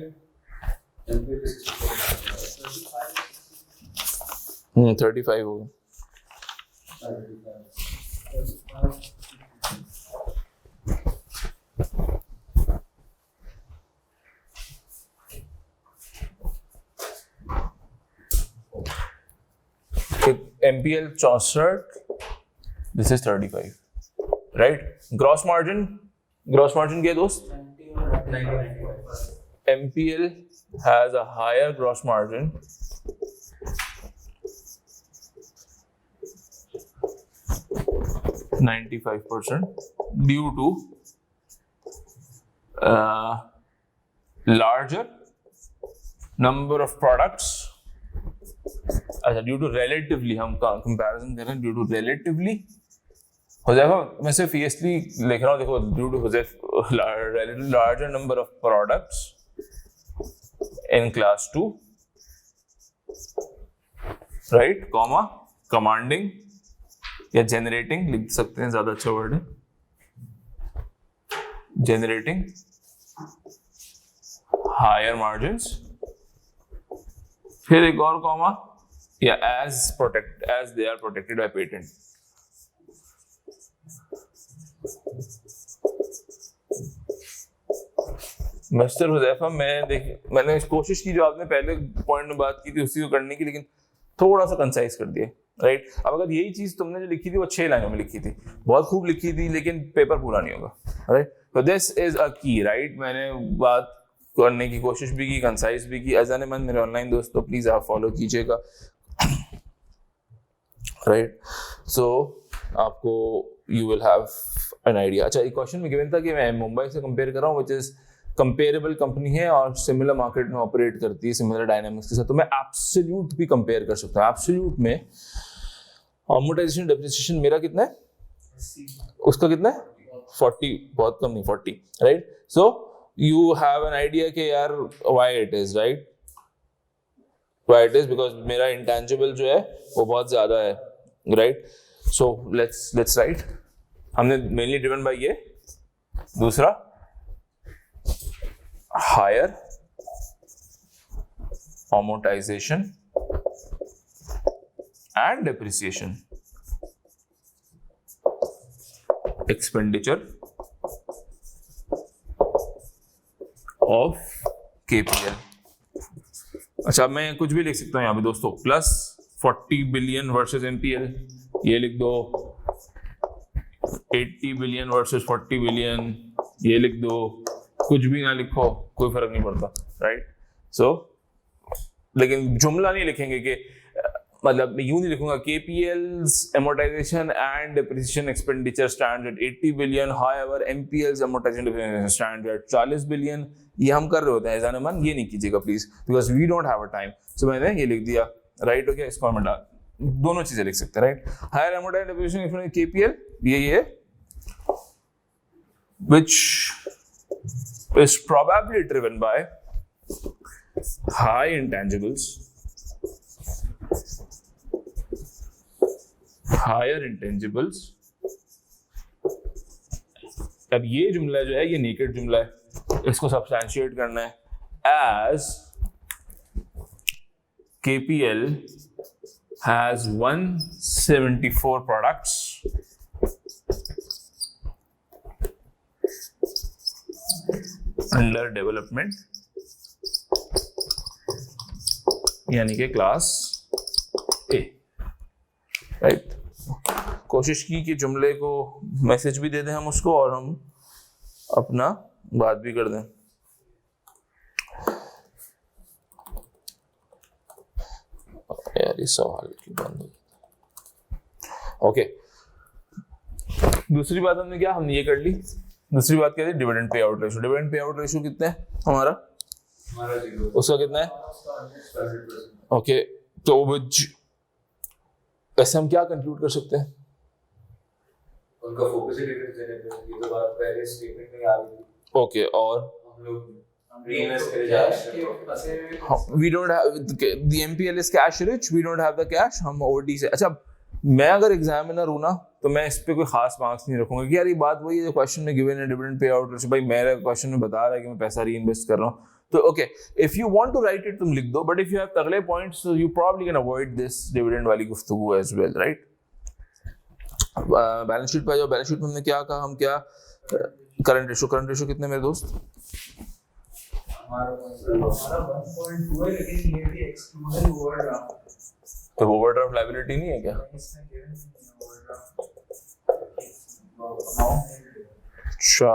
एमपीएल 65%। 35 होगा। MPL 64, this is 35, right? Gross margin क्या है दोस्त? 95%। MPL has a higher gross margin (95%) due to larger number of products। अच्छा ड्यू टू रिलेटिवली, हम कंपैरिजन कर रहे हैं ड्यू टू रिलेटिवली हुज़ैफा, मैं सिर्फ ईएसली लिख रहा हूँ, देखो due to larger number of products in class 2, right, comma commanding या जनरेटिंग लिख सकते हैं, ज्यादा अच्छा वर्ड है, जनरेटिंग हायर मार्जिन्स, फिर एक और कॉमा या as they are protected by patent। Mister Huzaifa मैंने कोशिश की जो आपने पहले पॉइंट में बात की थी उसी को करने की, लेकिन थोड़ा सा कंसाइज कर दिया, राइट। अब अगर यही चीज तुमने जो लिखी थी वो 6 लाइनों में लिखी थी, बहुत खूब लिखी थी, लेकिन पेपर पूरा नहीं होगा, राइट। तो दिस इज अ की, राइट। मैंने बात करने की कोशिश भी की, कंसाइज भी की। अजान मन मेरे ऑनलाइन दोस्तों प्लीज आप फॉलो कीजिएगा, राइट। सो आपको you will have an idea. अच्छा एक क्वेश्चन में गिवन था कि मैं मुंबई से कंपेयर कर रहा हूँ, व्हिच इज कंपेरेबल कंपनी है और सिमिलर मार्केट में ऑपरेट करती है, सिमिलर डायनामिक्स के साथ, तो मैं एब्सोल्यूट भी कंपेयर कर सकता हूँ। एब्सोल्यूट में अमोर्टाइजेशन डेप्रिसिएशन मेरा कितना है, उसका कितना है 40, बहुत कम नहीं 40, right. So you have an idea कि यार why it is, right, why it is because मेरा इंटेंजिबल जो है वो बहुत ज्यादा है, राइट। सो लेट्स राइट, हमने मेनली ड्रिवन बाय ये, दूसरा higher amortization and depreciation expenditure of KPL। अच्छा मैं कुछ भी लिख सकता हूं यहाँ पे दोस्तों, प्लस 40 बिलियन वर्सेस MPL, ये लिख दो, 80 बिलियन वर्सेस 40 बिलियन, ये लिख दो, कुछ भी ना लिखो कोई फर्क नहीं पड़ता, राइट। सो लेकिन जुमला नहीं लिखेंगे कि मतलब यूं नहीं लिखूंगा KPL's amortization and depreciation expenditure stands at 80 billion, however MPL's amortization depreciation stands at 40 billion। ये हम कर रहे होते हैं, ऐसा ना मन ये नहीं कीजिएगा please, because we don't have a time. So मैंने ये लिख दिया, राइट हो गया। इसको हम दोनों चीजें लिख सकते हैं, right. Higher amortization depreciation KPL ये which is probably driven by high intangibles, higher intangibles अब ये जुमला जो है ये नेकेड जुमला है, इसको सब्सटैंशिएट करना है as KPL has 174 products under development, यानी कि क्लास ए, राइट। कोशिश की कि जुमले को मैसेज भी दे दें हम उसको और हम अपना बात भी कर दें। यार इस सवाल की बंद हो। ओके, दूसरी बात हमने ये कर ली। दूसरी बात क्या थी? Dividend pay out ratio. Dividend pay out ratio कितना है हमारा 0, उसका कितना है? ओके, तो वैसे हम क्या कंक्लूड कर सकते हैं? उनका फोकस ही डिविडेंड देने पे, ये तो बात पहले स्टेटमेंट में आ गई थी। ओके, और हम लोग reinvest करे जा रहे हैं। we don't have the MPL is cash rich, we don't have the cash, हम OD से। अच्छा, मैं अगर एग्जामिनर हूँ ना तो मैं इस पे कोई खास मार्क्स नहीं रखूंगा कि यार ये बात वही है जो क्वेश्चन में गिवन है, डिविडेंड पे आउट रेशियो। भाई मेरा क्वेश्चन में बता रहा है कि मैं पैसा री इन्वेस्ट कर रहा हूँ, तो okay, if you want to write it तुम लिख दो, बट इफ यू हैव अगले points you probably can avoid this dividend वाली गुफ्तगू as well, right. Balance sheet पे जाओ। बैलेंस शीट में हमने क्या कहा? हम क्या करंट रेशियो कितने मेरे दोस्त? हमारा 1.2 है, लेकिन ये भी एक्सक्लूडिंग ओवरड्राफ्ट। तो ओवरड्राफ्ट लायबिलिटी नहीं है क्या? इसमें गिवन नहीं है ओवरड्राफ्ट। अच्छा,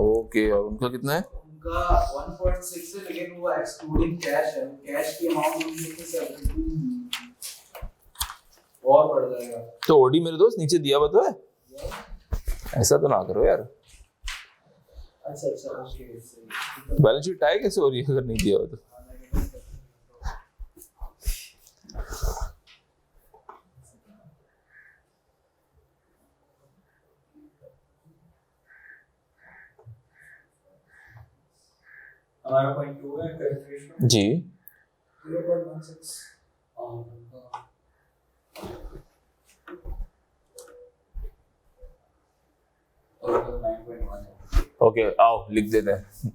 ओके, और उनका कितना है? उनका 1.6 है, लेकिन वो एक्सक्लूडिंग कैश है। कैश की अमाउंट उनकी 17 और बढ़ जाएगा। तो ओडी मेरे दोस्त नीचे दिया हुआ तो है, ऐसा तो ना करो यार। अच्छा ओके, बैलेंस शीट टाई कैसे हो रही है अगर नहीं दिया हुआ तो? हमारा 0.2 है करंट रेशियो जी, 0.16 और 9.1 है। ओके, आओ लिख देते हैं।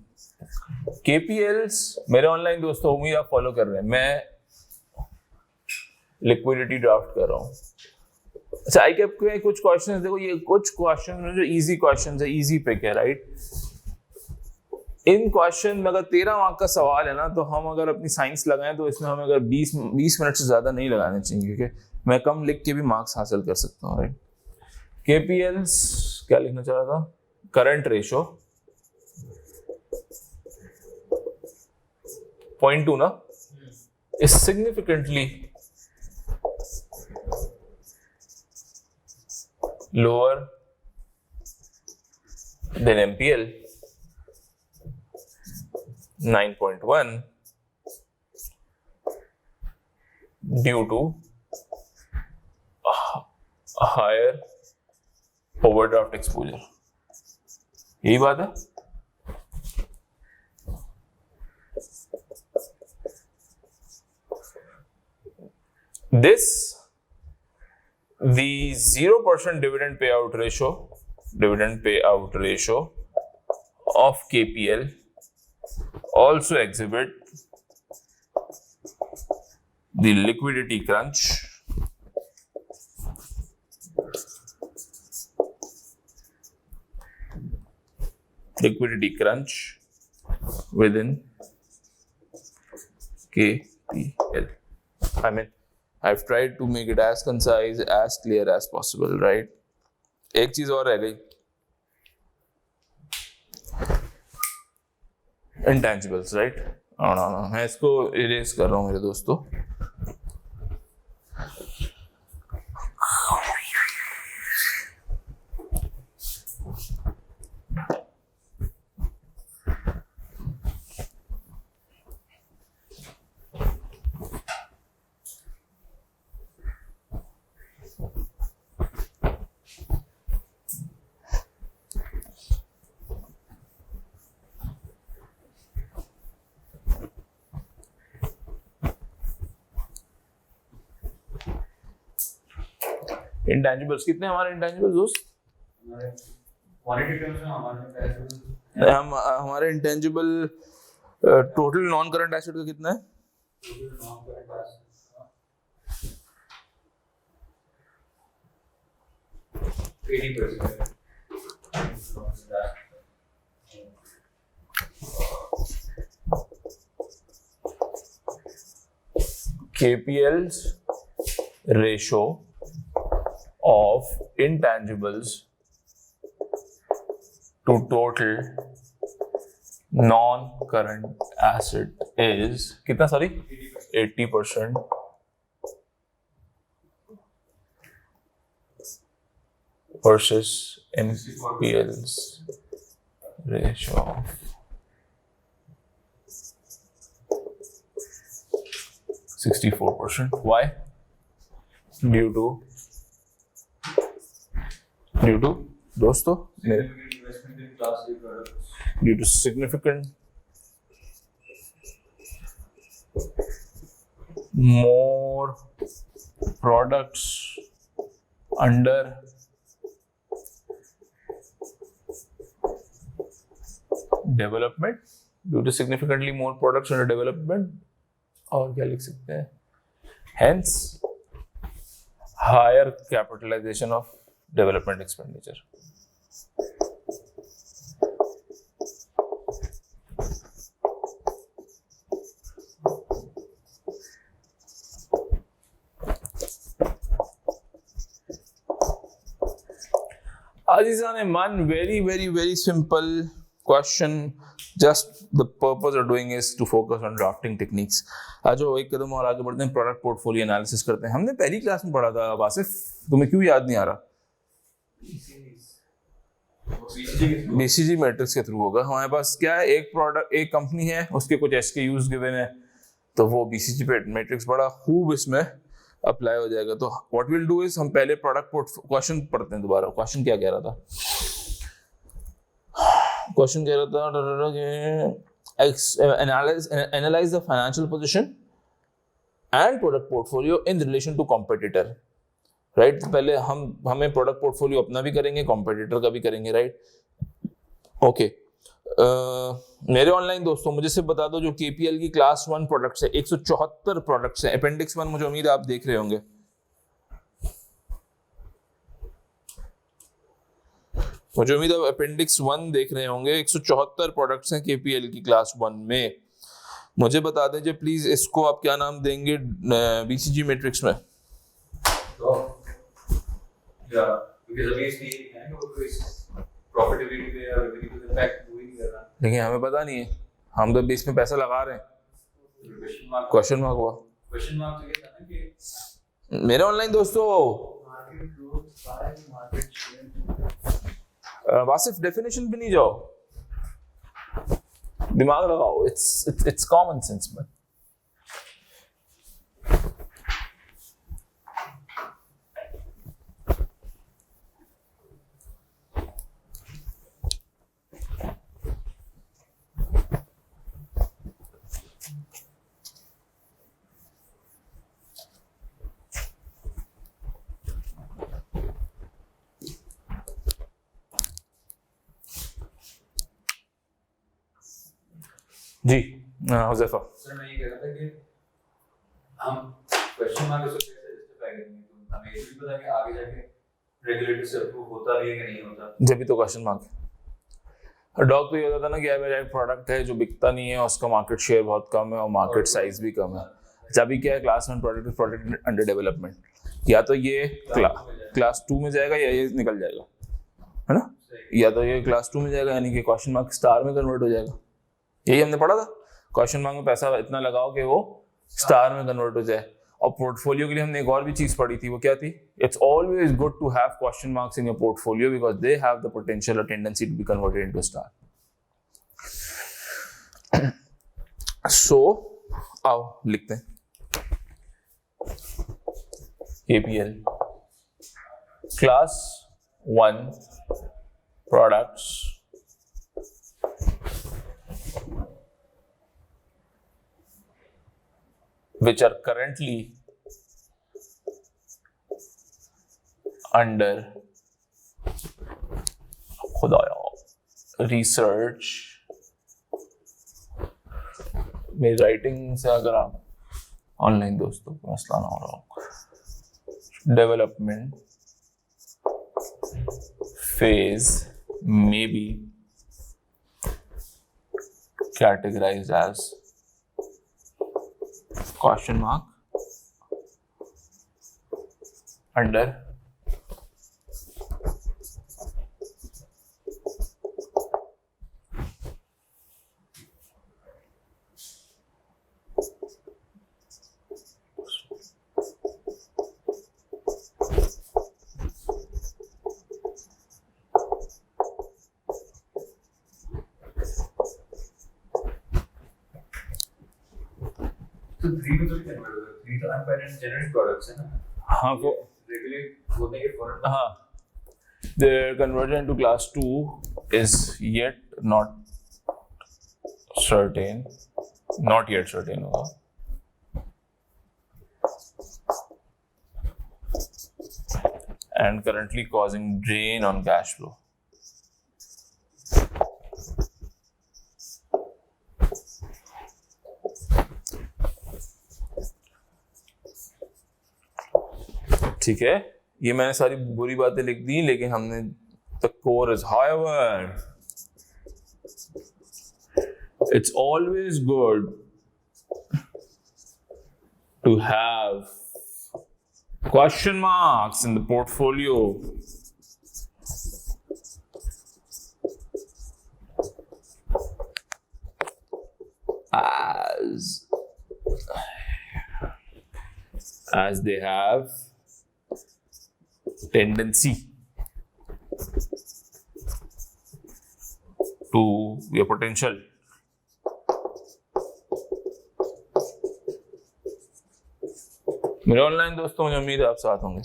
KPLs मेरे ऑनलाइन दोस्तों उम्मीद आप फॉलो कर रहे हैं, मैं लिक्विडिटी ड्राफ्ट कर रहा हूँ। अच्छा, आई कैप के कुछ क्वेश्चन देखो, ये कुछ क्वेश्चन जो इजी क्वेश्चन है, इजी पिक है, राइट। इन क्वेश्चन में अगर 13 मार्क का सवाल है ना, तो हम अगर अपनी साइंस लगाएं तो इसमें हमें अगर 20 मिनट से ज्यादा नहीं लगाने चाहिए, क्योंकि मैं कम लिख के भी मार्क्स हासिल कर सकता हूँ, राइट। KPLs क्या लिखना चाह रहा था? करंट रेशो 0.2 ना, is significantly lower than MPL 9.1 due to a higher overdraft exposure। यही बात है। This the 0% dividend payout ratio of KPL also exhibit the liquidity crunch within KPL। I mean, I've tried to make it as concise, as clear as possible, right? एक चीज और रह गई, intangibles, right? No, मैं इसको erase कर रहा हूँ मेरे दोस्तों। इंटेंजिबल्स कितने हमारे इंटेंजिबल्स दोस्त? क्वांटिटी टर्म्स में हमारे पैसे हमारे intangible total non current asset का कितना है? KPL's ratio of intangibles to total non-current asset is कितना? Sorry 80% versus NPL's ratio of 64%. Why? Due to दोस्तों investment in class A products. due to significant more products under development, due to significantly more products under development, और क्या लिख सकते हैं? Hence, higher capitalization of development expenditure. Azizan Iman, very simple question. Just the purpose of doing is to focus on drafting techniques. आज एक कदम और आगे बढ़ते हैं, प्रोडक्ट पोर्टफोलियो एनालिसिस करते हैं. हमने पहली क्लास में पढ़ा था वासिफ, तुम्हें क्यों याद नहीं आ रहा? BCG मैट्रिक्स के थ्रू होगा. हमारे पास क्या है, एक प्रोडक्ट, एक कंपनी है, उसके कुछ SKUs गिवन है, तो वो BCG मैट्रिक्स बड़ा खूब इसमें अप्लाई हो जाएगा. तो व्हाट विल डू इज हम पहले प्रोडक्ट क्वेश्चन पढ़ते हैं दोबारा. क्वेश्चन क्या कह रहा था? क्वेश्चन कह रहा था analyse the financial position and product portfolio in relation to competitor. Right, पहले हमें प्रोडक्ट पोर्टफोलियो अपना भी करेंगे, कॉम्पिटिटर का भी करेंगे. Right, okay. मेरे ऑनलाइन दोस्तों मुझे सिर्फ बता दो, जो KPL की क्लास 1 प्रोडक्ट्स है, 174 प्रोडक्ट्स है. अपेंडिक्स 1 मुझे उम्मीद है आप देख रहे होंगे. मुझे उम्मीद है अपेंडिक्स 1 देख रहे होंगे. 174 प्रोडक्ट्स हैं KPL की क्लास 1 में. मुझे बता दीजिए प्लीज, इसको आप क्या नाम देंगे BCG मैट्रिक्स में? लेकिन हमें पता नहीं है, हम तो बीच में पैसा लगा रहे हैं. क्वेश्चन मार्क हुआ. क्वेश्चन मार्क तो ये था ना कि मेरे ऑनलाइन दोस्तों, वासिफ डेफिनेशन पे नहीं जाओ, दिमाग लगाओ. It's common sense. में जी हुज़ैफा. सर मैं ये कह रहा था कि हम क्वेश्चन मार्क को कैसे जस्टिफाई करेंगे? तो हमें ये भी पता है कि आगे जाके रेगुलेटर से अप्रूव होता भी है कि नहीं होता. जब भी तो क्वेश्चन मार्क है. डॉग तो ये होता था ना कि यार मेरा एक प्रोडक्ट है जो बिकता नहीं है, उसका मार्केट शेयर बहुत कम है और मार्केट साइज भी कम है. अच्छा, अभी क्या है, क्लास 1 प्रोडक्ट अंडर डेवलपमेंट. या तो ये क्लास 2 में जाएगा या ये निकल जाएगा, है ना? या तो ये क्लास 2 में जाएगा, यानी कि क्वेश्चन मार्क स्टार में कन्वर्ट हो जाएगा. यही हमने पढ़ा था. क्वेश्चन मार्क में पैसा इतना लगाओ कि वो स्टार में कन्वर्ट हो जाए. और पोर्टफोलियो के लिए हमने एक और भी चीज पढ़ी थी, वो क्या थी? It's always good to have question marks in your portfolio because they have the potential और tendency to be converted into star. So आओ लिखते हैं. KPL class 1 products which are currently under खुदाया रिसर्च, मेरी राइटिंग से अगर आप online दोस्तों को मसला ना हो रहा हो, development phase may be categorized as question mark under तो 3 में तो भी कन्वर्ट होगा, 3 तो अनपेटेंट जेनरिक प्रोडक्ट्स है ना, हाँ वो रेगुलेट होने के फॉरन हाँ, the conversion to class 2 is yet not certain, not yet certain होगा, and currently causing drain on cash flow. ठीक है, ये मैंने सारी बुरी बातें लिख दी, लेकिन हमने the core is, however, it's always good to have question marks in the portfolio. As they have tendency to your potential. मेरे ऑनलाइन दोस्तों, मुझे उम्मीद है आप साथ होंगे।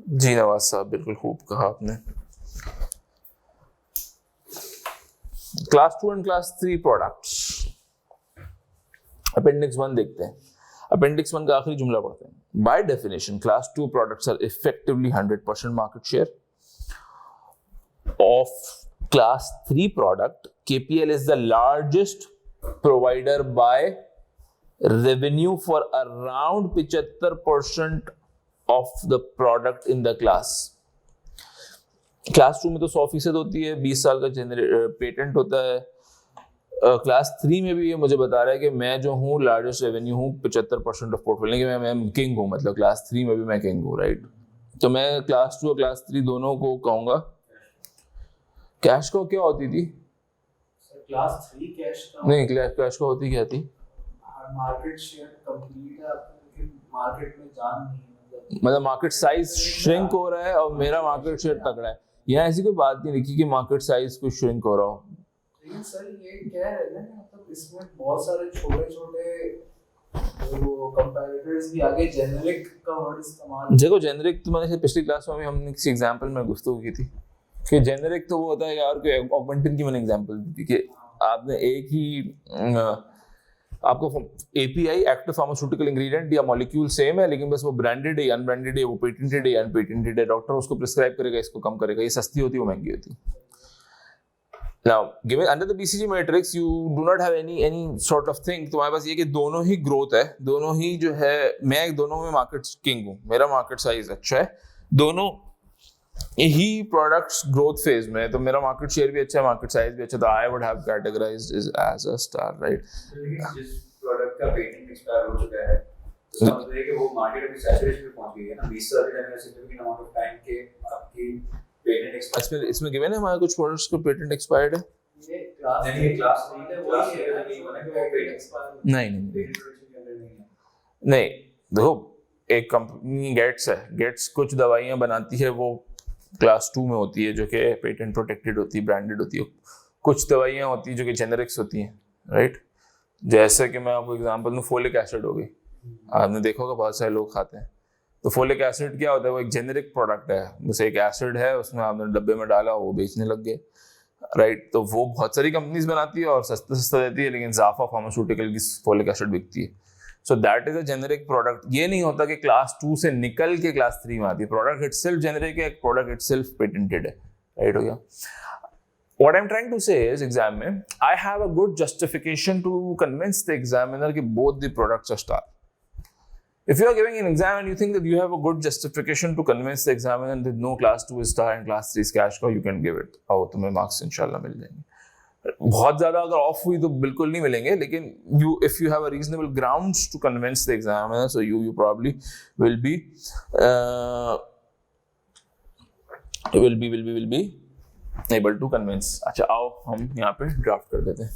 जी नवाज साहब, बिल्कुल खूब कहा आपने। Class 2 and class 3 products, appendix 1 देखते हैं। अपेंडिक्स 1 का आखिरी जुमला पढ़ते हैं। By definition class 2 products are effectively 100% market share of class 3 product. KPL is the largest provider by revenue for around 75% of the product in the class. Class 2 में तो 100% होती है, 20 साल का पेटेंट होता है। क्लास 3 में भी ये मुझे बता रहा है कि मैं जो हूँ लार्जेस्ट रेवेन्यू हूँ, 75% ऑफ पोर्टफोलियो कि मैं किंग हूँ, मतलब क्लास 3 में भी मैं किंग हूँ, राइट। तो मैं क्लास 2 और क्लास 3 दोनों को कहूँगा। कैश को क्या होती थी? क्लास 3 कैश का नहीं, कैश को होती क्या थी? मार्केट शेयर कंप्लीट है आपका, लेकिन मार्केट में जान नहीं है, मतलब मार्केट साइज श्रिंक हो रहा है और मेरा मार्केट शेयर तगड़ा है। यहाँ ऐसी कोई बात नहीं लिखी कि मार्केट साइज कुछ श्रिंक हो रहा हो। लेकिन सर ये कह रहे हैं ना, मतलब इसमें बहुत सारे छोटे-छोटे वो कंपैरेटर्स भी आगे जेनेरिक का वर्ड इस्तेमाल। देखो जेनेरिक तो मैंने पिछली क्लास में भी हमने किसी एग्जांपल में गुफ्तगू की थी कि जेनेरिक तो वो होता है यार, कि ऑगमेंटिन की मैंने एग्जांपल दी थी कि आपने एक ही आपको एपीआई एक्टिव फार्मास्यूटिकल इंग्रेडिएंट या मॉलिक्यूल सेम है, लेकिन बस वो ब्रांडेड है, अनब्रांडेड है, वो पेटेंटेड है, अनपेटेंटेड है, डॉक्टर उसको प्रिस्क्राइब करेगा, इसको कम करेगा, ये सस्ती होती है, वो महंगी होती है। Now, given under the BCG matrix, you do not have any sort of thing. तुम्हारे पास ये कि दोनों ही ग्रोथ है, दोनों ही जो है, मैं दोनों में मार्केट किंग हूँ, मेरा मार्केट साइज अच्छा है, दोनों ही प्रोडक्ट्स ग्रोथ फेज में, तो मेरा मार्केट शेयर भी अच्छा है, मार्केट साइज भी अच्छा, तो I would have categorised as a star, right. जिस प्रोडक्ट का पेटेंट एक्सपायर हो चुका है, तो समझ लीजिए कि वो मार्केट में सैचुरेशन पे पहुंच गई है ना, 20 साल के टाइम में सिग्निफिकेंट अमाउंट ऑफ टाइम के आपकी पेटेंट एक्सपायर। इसमें गिवन है हमारे कुछ प्रोडक्ट्स को पेटेंट एक्सपायर्ड है। ये क्लास नहीं, क्लास नहीं होना कि वो पेटेंट एक्सपायर नहीं, देखो एक कंपनी गेट्स है, गेट्स कुछ दवाइयां बनाती है, वो क्लास 2 में होती है जो कि पेटेंट प्रोटेक्टेड होती है, ब्रांडेड होती है। कुछ दवाइयां होती है जो कि जेनेरिक्स होती हैं, राइट। जैसे कि मैं आपको एग्जांपल दूं, फोलिक एसिड हो गई, आपने देखा होगा बहुत सारे लोग खाते हैं। तो फोलिक एसिड क्या होता है? वो एक जेनेरिक प्रोडक्ट है, जैसे एक एसिड है, उसमें आपने डब्बे में डाला, वो बेचने लग गए, राइट। तो वो बहुत सारी कंपनीज बनाती है और सस्ता देती है, लेकिन जाफा फार्मास्यूटिकल की फोलिक एसिड बिकती है। So that is a generic product. ये नहीं होता कि class 2 से निकल के class 3 में आती है. Product itself generic है, product itself patented है. Right हो गया? What I'm trying to say is, exam में I have a good justification to convince the examiner कि both the products are star. If you are giving an exam and you think that you have a good justification to convince the examiner that no class 2 is star and class 3 is cash cow, you can give it. और तुम्हें marks इंशाल्लाह मिल जाएंगे. बहुत ज़्यादा अगर of हुई तो बिल्कुल नहीं मिलेंगे, लेकिन if you have a reasonable grounds to convince the examiner, so you probably will be able to convince. अच्छा आओ हम यहाँ पे ड्राफ्ट कर देते हैं.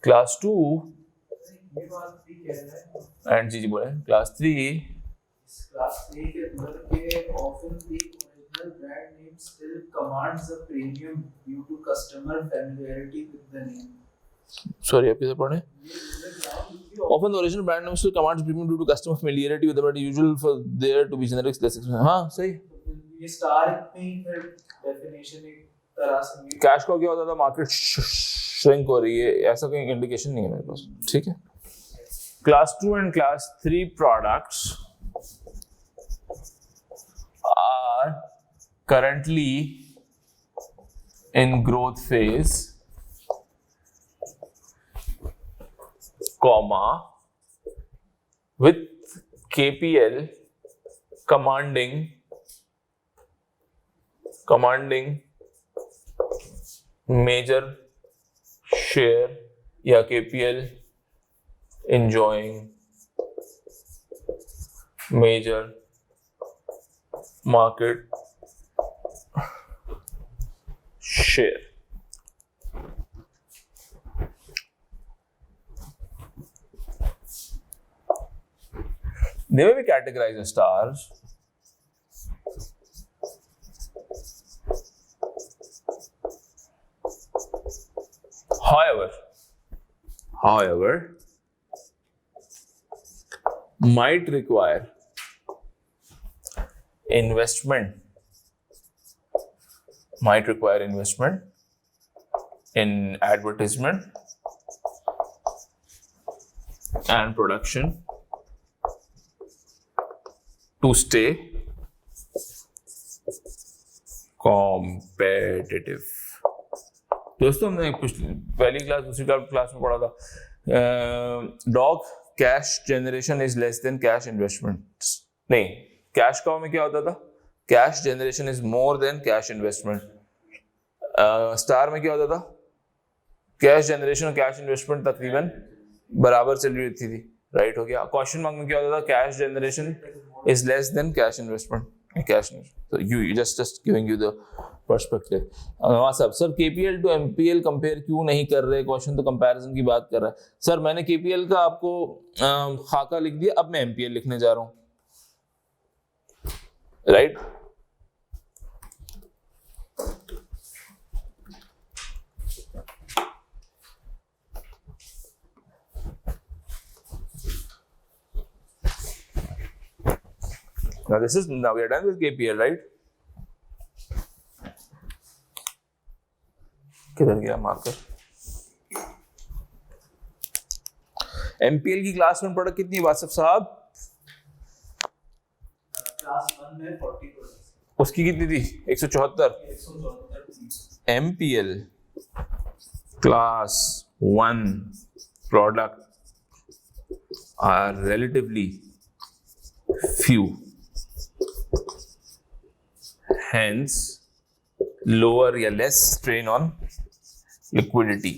क्लास 2 ये बात भी कह रहा है एंड जी बोले क्लास 3 class 3 के अंदर के often the original brand name still commands a premium due to customer familiarity with the name. Sorry आप किधर पढ़े? Often the original brand name still commands premium due to customer familiarity with the brand, usual for there to be generic less expensive. हाँ सही. ये star में ही फिर definition एक तरह से कैश को क्या होता था, मार्केट श्रिंक हो रही है, ऐसा कोई इंडिकेशन नहीं है मेरे पास. ठीक है. Class 2 and class 3 products are currently in growth phase, comma, with KPL commanding major share या KPL enjoying major market share. They may be categorized as stars. However, might require investment in advertisement and production to stay competitive. दोस्तों हमने पहली class दूसरी class में पढ़ा था, dog cash generation is less than cash investment. नहीं, cash cow में क्या होता था, cash generation is more than cash investment. Star में क्या होता था, कैश जनरेशन और कैश इन्वेस्टमेंट तकरीबन बराबर चल रही थी. राइट हो गया. क्वेश्चन मार्क में क्या होता था, cash generation is less than cash investment. Cash तो you just giving you the perspective. साहब sir KPL to MPL compare क्यों नहीं कर रहे, क्वेश्चन तो कंपैरिजन की बात कर रहा है. सर मैंने केपीएल का आपको खाका लिख दिया, अब मैं एमपीएल लिखने जा रहा हूं. Right now now we are done with KPL, right? किधर गया मार्कर? एमपीएल की क्लास में प्रोडक्ट कितनी वासिफ साहब? क्लास 1 में 40%. उसकी कितनी थी? 174. MPL class 1 product are relatively few, hence lower या less strain on liquidity.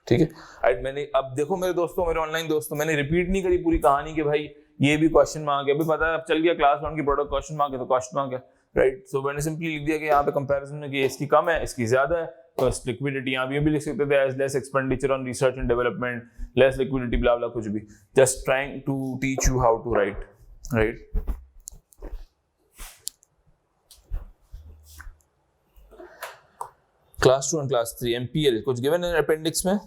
ठीक है. मैंने अब देखो मेरे दोस्तों, मेरे ऑनलाइन दोस्तों, मैंने रिपीट नहीं करी पूरी कहानी कि भाई ये भी क्वेश्चन मार्क है. अभी पता है, अब चल गया क्लास 1 की प्रोडक्ट क्वेश्चन मार्क है तो क्वेश्चन मार्क है. राइट. सो मैंने सिंपली लिख दिया कि यहाँ पे कंपैरिजन में कि इसकी कम है, इसकी ज्यादा है, तो लिक्विडिटी यहाँ भी लिख सकते थे as less expenditure on research and development, less liquidity, blah blah कुछ भी. Just trying to teach you how to write. Right. Class 2 and class 3 MPL कुछ गिवन है अपेंडिक्स में.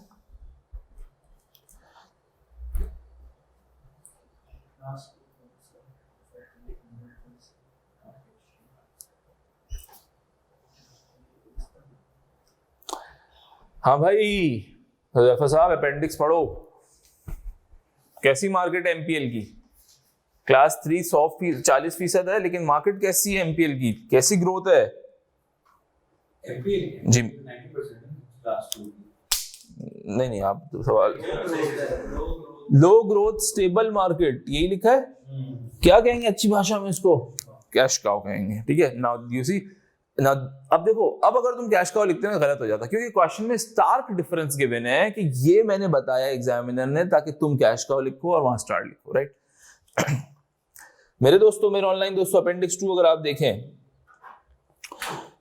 हाँ भाई हुज़ैफा साहब अपेंडिक्स पढ़ो। कैसी मार्केट है एमपीएल की? क्लास 3 40% है, लेकिन मार्केट कैसी है एमपीएल की? कैसी ग्रोथ है? एमपीएल जी 90% क्लास 2 नहीं आप तो सवाल लो ग्रोथ स्टेबल मार्केट यही लिखा है। क्या कहेंगे अच्छी भाषा में इसको? कैश काउ कहेंगे। ठीक है, नाउ यू सी ना। अब देखो, अब अगर तुम कैश काउ लिखते हो गलत हो जाता, क्योंकि क्वेश्चन में स्टार्क डिफरेंस गिवन है कि ये मैंने बताया एग्जामिनर ने ताकि तुम कैश काउ लिखो और वहां स्टार लिखो, राइट। मेरे दोस्तों, मेरे ऑनलाइन दोस्तों, अपेंडिक्स 2 अगर आप देखें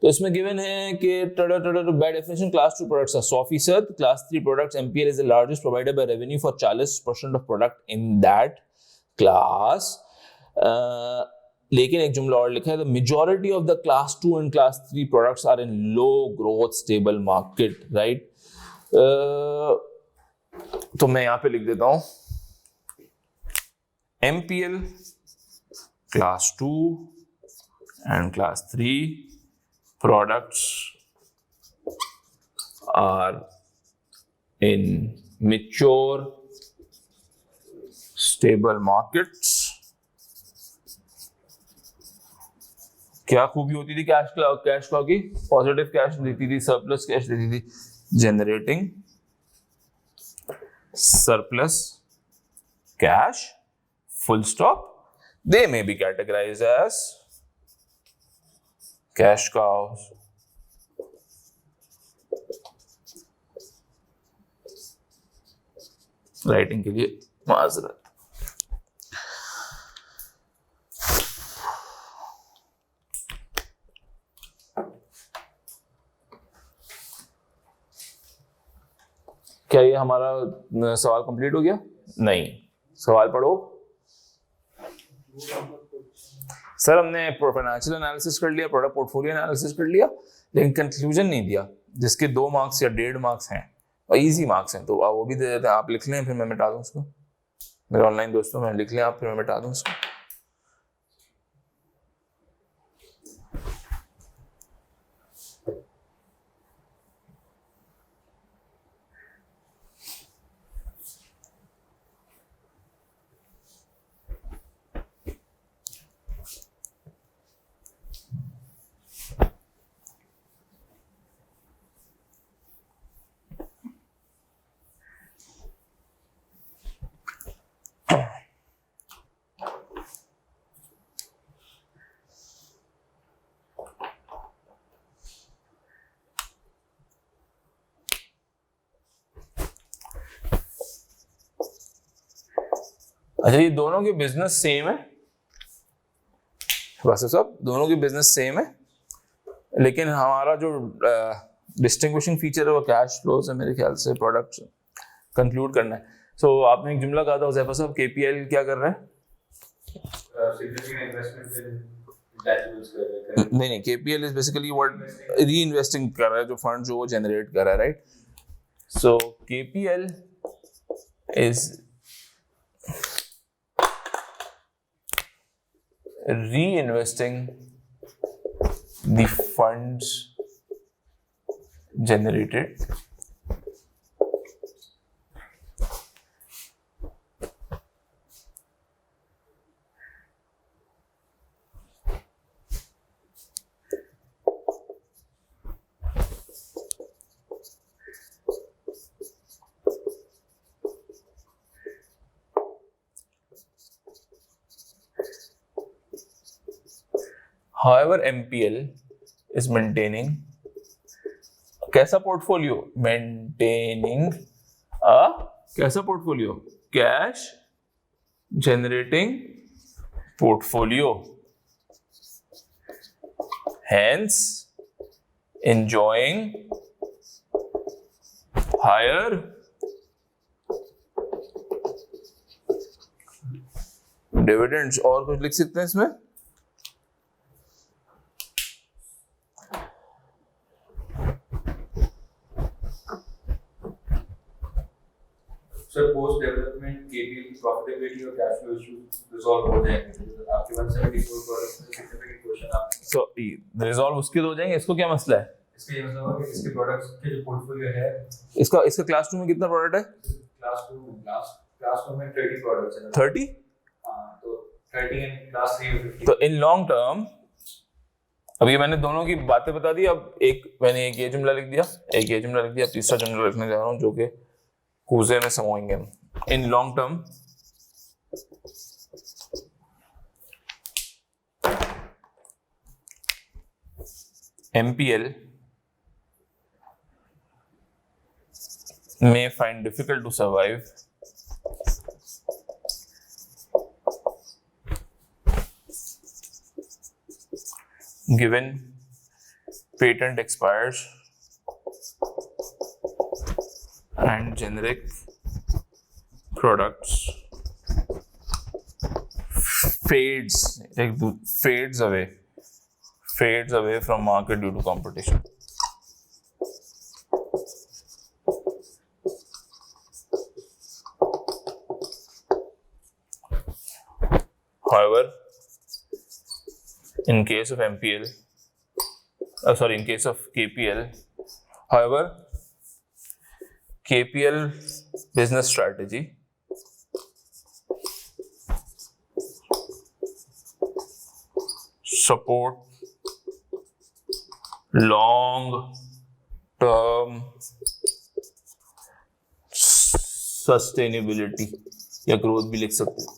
तो इसमें गिवन है कि by definition class 2 products are 100%, class 3 products MPL is the largest provider by revenue for 40% of product in that class. लेकिन एक जुमला और लिखा है, the majority of the class 2 and class 3 products are in low growth stable market, right. तो मैं यहां पे लिख देता हूं MPL class 2 and class 3 products are in mature stable markets। क्या खूबी होती थी कैश फ्लो की? पॉजिटिव कैश देती थी, सरप्लस कैश देती थी, generating surplus cash, full stop। They may be categorized as cash cows, writing के लिए माजरत। क्या ये हमारा सवाल कंप्लीट हो गया? नहीं, सवाल पढ़ो। सर हमने फाइनेंशियल एनालिसिस कर लिया, प्रोडक्ट पोर्टफोलियो एनालिसिस कर लिया, लेकिन कंक्लूजन नहीं दिया, जिसके 2 मार्क्स या 1.5 मार्क्स हैं और इजी मार्क्स हैं, तो वो भी दे देते हैं। आप लिख लें, फिर मैं मिटा दूं उसको। मेरे ऑनलाइन दोस्तों में लिख लें आप, फिर मैं मिटा दूं उसको। अच्छा, ये दोनों के बिजनेस सेम है, बस सब दोनों के बिजनेस सेम है, लेकिन हमारा जो डिस्टिंग्विशिंग फीचर है वो कैश फ्लोज है मेरे ख्याल से। प्रोडक्ट कंक्लूड करना है। सो आपने एक जुमला कहा था हुज़ैफा साहब, केपीएल क्या कर रहा है? significant investment in intangibles कर रहे हैं। नहीं, केपीएल इज बेसिकली व्हाट री इन्वेस्टिंग कर रहा है, जो फंड जो वो जनरेट कर रहा है, right. So KPL is reinvesting the funds generated however MPL is maintaining कैसा पोर्टफोलियो? मेंटेनिंग अ कैसा portfolio? Cash generating portfolio, hence enjoying higher dividends। और कुछ लिख सकते हैं इसमें? Sir post development KPL profitability और कैश फ्लो इश्यूज रिजॉल्व हो जाएंगे। आपके 174 प्रोडक्ट्स में सिग्निफिकेंट क्वेश्चन आप सो रिजॉल्व उसके हो जाएंगे, इसको क्या मसला है? इसका ये मतलब है कि इसके प्रोडक्ट्स के जो पोर्टफोलियो है इसका इसका क्लास 2 में कितना प्रोडक्ट है? क्लास 2 में 30 प्रोडक्ट्स हैं 30। हाँ तो 30 एंड क्लास 3 में 50 तो इन लॉन्ग टर्म, अभी मैंने दोनों की बातें बता दी, अब मैंने एक ये जुमला लिख दिया, एक ये जुमला लिख दिया, तीसरा जुमला लिखने जा रहा हूँ जो कि कूजे में समोएंगे हम। In long term MPL may find difficult to survive given patent expires and generic products fades away from market due to competition. However, in case of KPL, however, KPL business strategy support long-term sustainability या growth भी लिख सकते हो।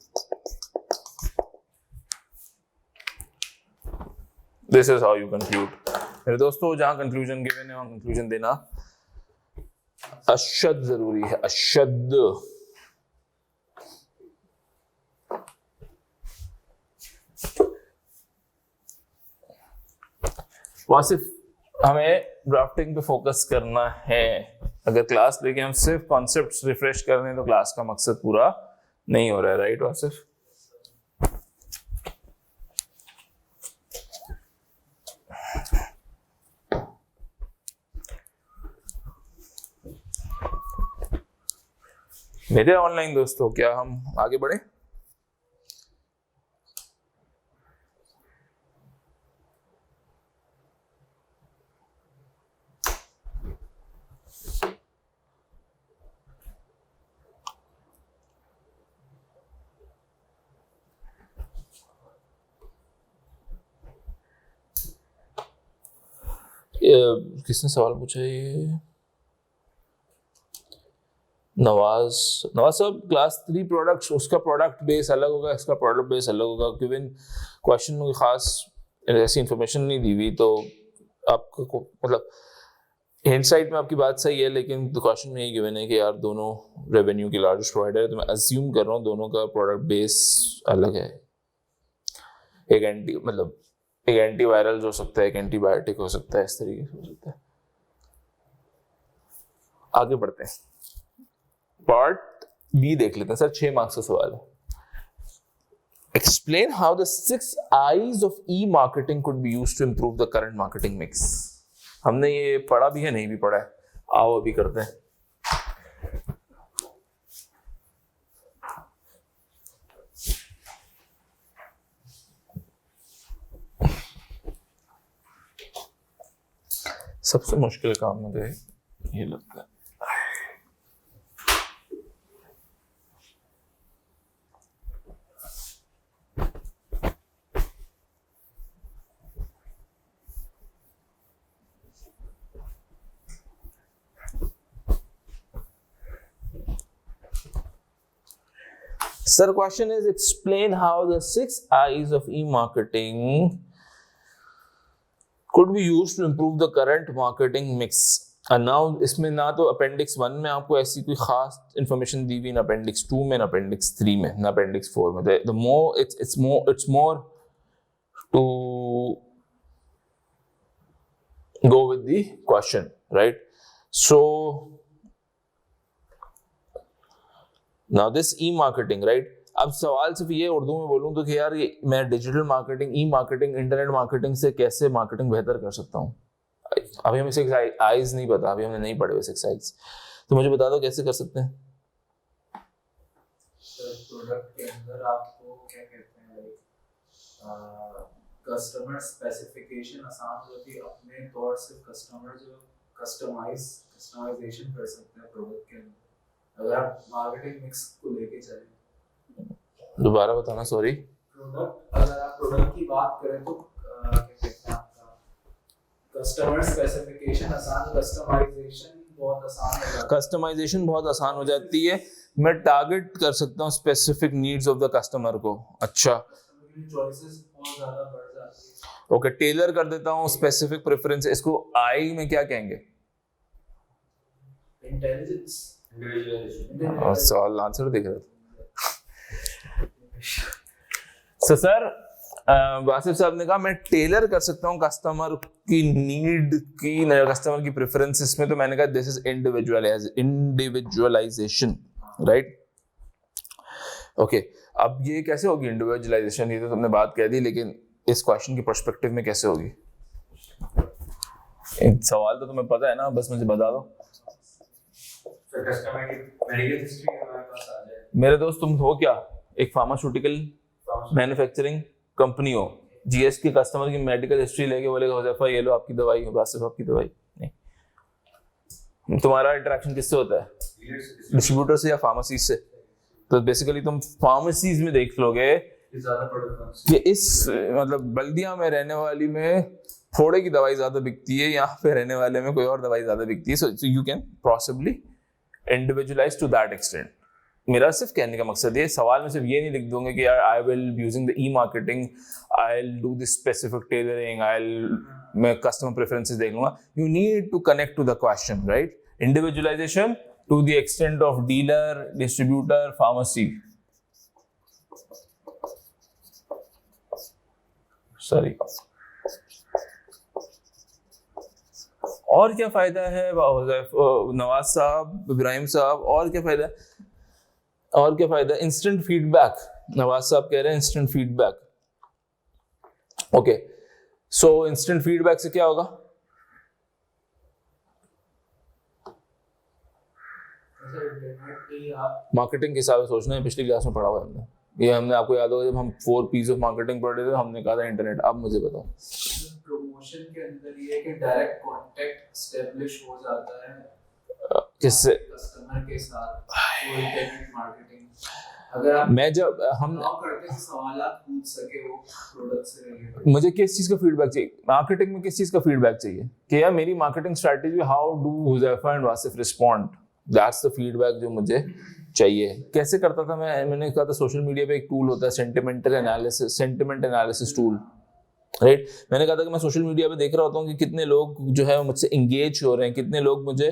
This is how you conclude. मेरे दोस्तों, जहां conclusion given है वहां कंक्लूजन देना अशद जरूरी है, अशद। वासिफ, हमें ड्राफ्टिंग पे फोकस करना है। अगर क्लास लेके हम सिर्फ कॉन्सेप्ट्स रिफ्रेश कर रहे हैं तो क्लास का मकसद पूरा नहीं हो रहा है, राइट वासिफ? मेरे ऑनलाइन दोस्तों, क्या हम आगे बढ़े? किसने सवाल पूछा ये? नवाज साहब, क्लास 3 प्रोडक्ट्स, उसका प्रोडक्ट बेस अलग होगा, इसका प्रोडक्ट बेस अलग होगा। क्योंकि क्वेश्चन में खास ऐसी इंफॉर्मेशन नहीं दी हुई, तो आपको मतलब हिंडसाइट में आपकी बात सही है, लेकिन क्वेश्चन में यही गिवन है कि यार दोनों रेवेन्यू की लार्जेस्ट प्रोवाइडर है, तो मैं अज्यूम कर रहा हूँ दोनों का प्रोडक्ट बेस अलग है। एक एंटीवायरल हो सकता है, एक एंटीबायोटिक हो सकता है, इस तरीके से हो सकता है। आगे बढ़ते हैं, पार्ट बी देख लेते हैं। सर 6 मार्क्स का सवाल है। Explain how the 6 I's of E marketing could be used to improve the current marketing mix. हमने ये पढ़ा भी है, नहीं भी पढ़ा है? आओ अभी करते हैं। सबसे मुश्किल काम मुझे ये लगता है। Sir, question is explain how the 6 I's of e-marketing could be used to improve the current marketing mix. And now इसमें ना तो अपेंडिक्स 1 में आपको ऐसी कोई खास इंफॉर्मेशन दी हुई, ना अपेंडिक्स 2 में, ना अपेंडिक्स 3 में, ना अपेंडिक्स 4 में। The more it's more to go with the question, right? So now this e-marketing, right? अब सवाल सिर्फ ये उर्दू में बोलूं तो कि यार ये मैं डिजिटल मार्केटिंग, ई मार्केटिंग, इंटरनेट मार्केटिंग से कैसे मार्केटिंग बेहतर कर सकता हूँ। अभी हमें 6 I's नहीं पता, अभी हमने नहीं पढ़े हुए 6 I's, तो मुझे बता दो कैसे कर सकते हैं। प्रोडक्ट के अंदर आपको क्या कहते हैं, कस्टमर स्पेसिफिकेशन आसान हो जाती है, अपने तौर से कस्टमर जो कस्टमाइजेशन कर सकते हैं प्रोडक्ट के अंदर। अगर आप मार्केटिंग मिक्स को लेके चलें, दोबारा बताना, सॉरी। प्रोडक्ट, अगर आप प्रोडक्ट की बात करें तो क्या कहते हैं आपका कस्टमर स्पेसिफिकेशन आसान, कस्टमाइजेशन बहुत आसान हो जाता है। कस्टमाइजेशन बहुत आसान हो जाती है, मैं टारगेट कर सकता हूँ specific needs of the customer को। अच्छा, कस्टमर की चॉइसेस बहुत ज़्यादा बढ़ जाती है। ओके, टेलर कर देता हूँ स्पेसिफिक प्रेफरेंस। इसको आई में क्या कहेंगे? Intelligence, individualisation. सवाल आंसर देख रहे थे। So, सर वासिफ साहब ने कहा मैं टेलर कर सकता हूँ कस्टमर की नीड की, कस्टमर की प्रेफरेंसेस में। तो मैंने कहा this is individualisation, right? Okay, अब ये कैसे होगी इंडिविजुअलाइजेशन? ये तो तुमने बात कह दी, लेकिन इस क्वेश्चन की पर्सपेक्टिव में कैसे होगी? सवाल तो तुम्हें पता है ना, बस मुझे बता दो। तो कस्टमर की मेडिकल हिस्ट्री हमारे पास आ जाए। मेरे दोस्त, तुम हो क्या? एक फार्मास्यूटिकल मैन्युफैक्चरिंग कंपनी हो, जीएस के कस्टमर की मेडिकल हिस्ट्री लेके बोलेगा हुज़ैफा ये लो आपकी दवाई, वासिफ आपकी दवाई। नहीं, तुम्हारा इंटरेक्शन किससे होता है? डिस्ट्रीब्यूटर से या फार्मेसी से? तो बेसिकली तुम फार्मेसीज में देख लोगे ज्यादा प्रोडक्ट कि इस मतलब बल्दिया में रहने वाली में फोड़े की दवाई ज्यादा बिकती है, यहाँ पे रहने वाले में कोई और दवाई ज्यादा बिकती है। So you can possibly individualise to that extent. मेरा सिर्फ कहने का मकसद ये, सवाल में सिर्फ ये नहीं लिख दूंगा कि यार I will using the E marketing, I will do this specific tailoring, मैं कस्टमर प्रेफरेंसेस देख लूंगा। You need to connect to the question, right? Individualisation to the extent of dealer, distributor, pharmacy. Sorry, और क्या फायदा है नवाज साहब, इब्राहिम साहब? और क्या फायदा है? और क्या फायदा? Instant feedback. नवाज साहब कह रहे हैं इंस्टेंट फीडबैक। ओके, सो इंस्टेंट फीडबैक से क्या होगा? मार्केटिंग के हिसाब से सोचना है, पिछली क्लास में पढ़ा हुआ है हमने ये। हमने, आपको याद होगा जब हम 4 P's ऑफ मार्केटिंग पढ़ रहे थे, हमने कहा था इंटरनेट। अब मुझे बताओ, प्रमोशन के अंदर ये कि डायरेक्ट कांटेक्ट एस्टेब्लिश हो जाता है किससे? कस्टमर के साथ। वो इंटरनेट मार्केटिंग, अगर आप मैं जब हम करते हैं सवालात पूछ सके वो प्रोडक्ट से रिलेटेड। मुझे किस चीज का फीडबैक चाहिए? मार्केटिंग में किस चीज का फीडबैक चाहिए कि यार मेरी marketing strategy, how do Huzaifa and Wasif respond? That's the feedback जो मुझे चाहिए। कैसे करता था मैंने कहा था सोशल मीडिया पे एक टूल होता है सेंटिमेंट एनालिसिस टूल, राइट? मैंने कहा था कि मैं सोशल मीडिया पे देख रहा होता हूँ कि कितने लोग जो है मुझसे एंगेज हो रहे हैं, कितने लोग मुझे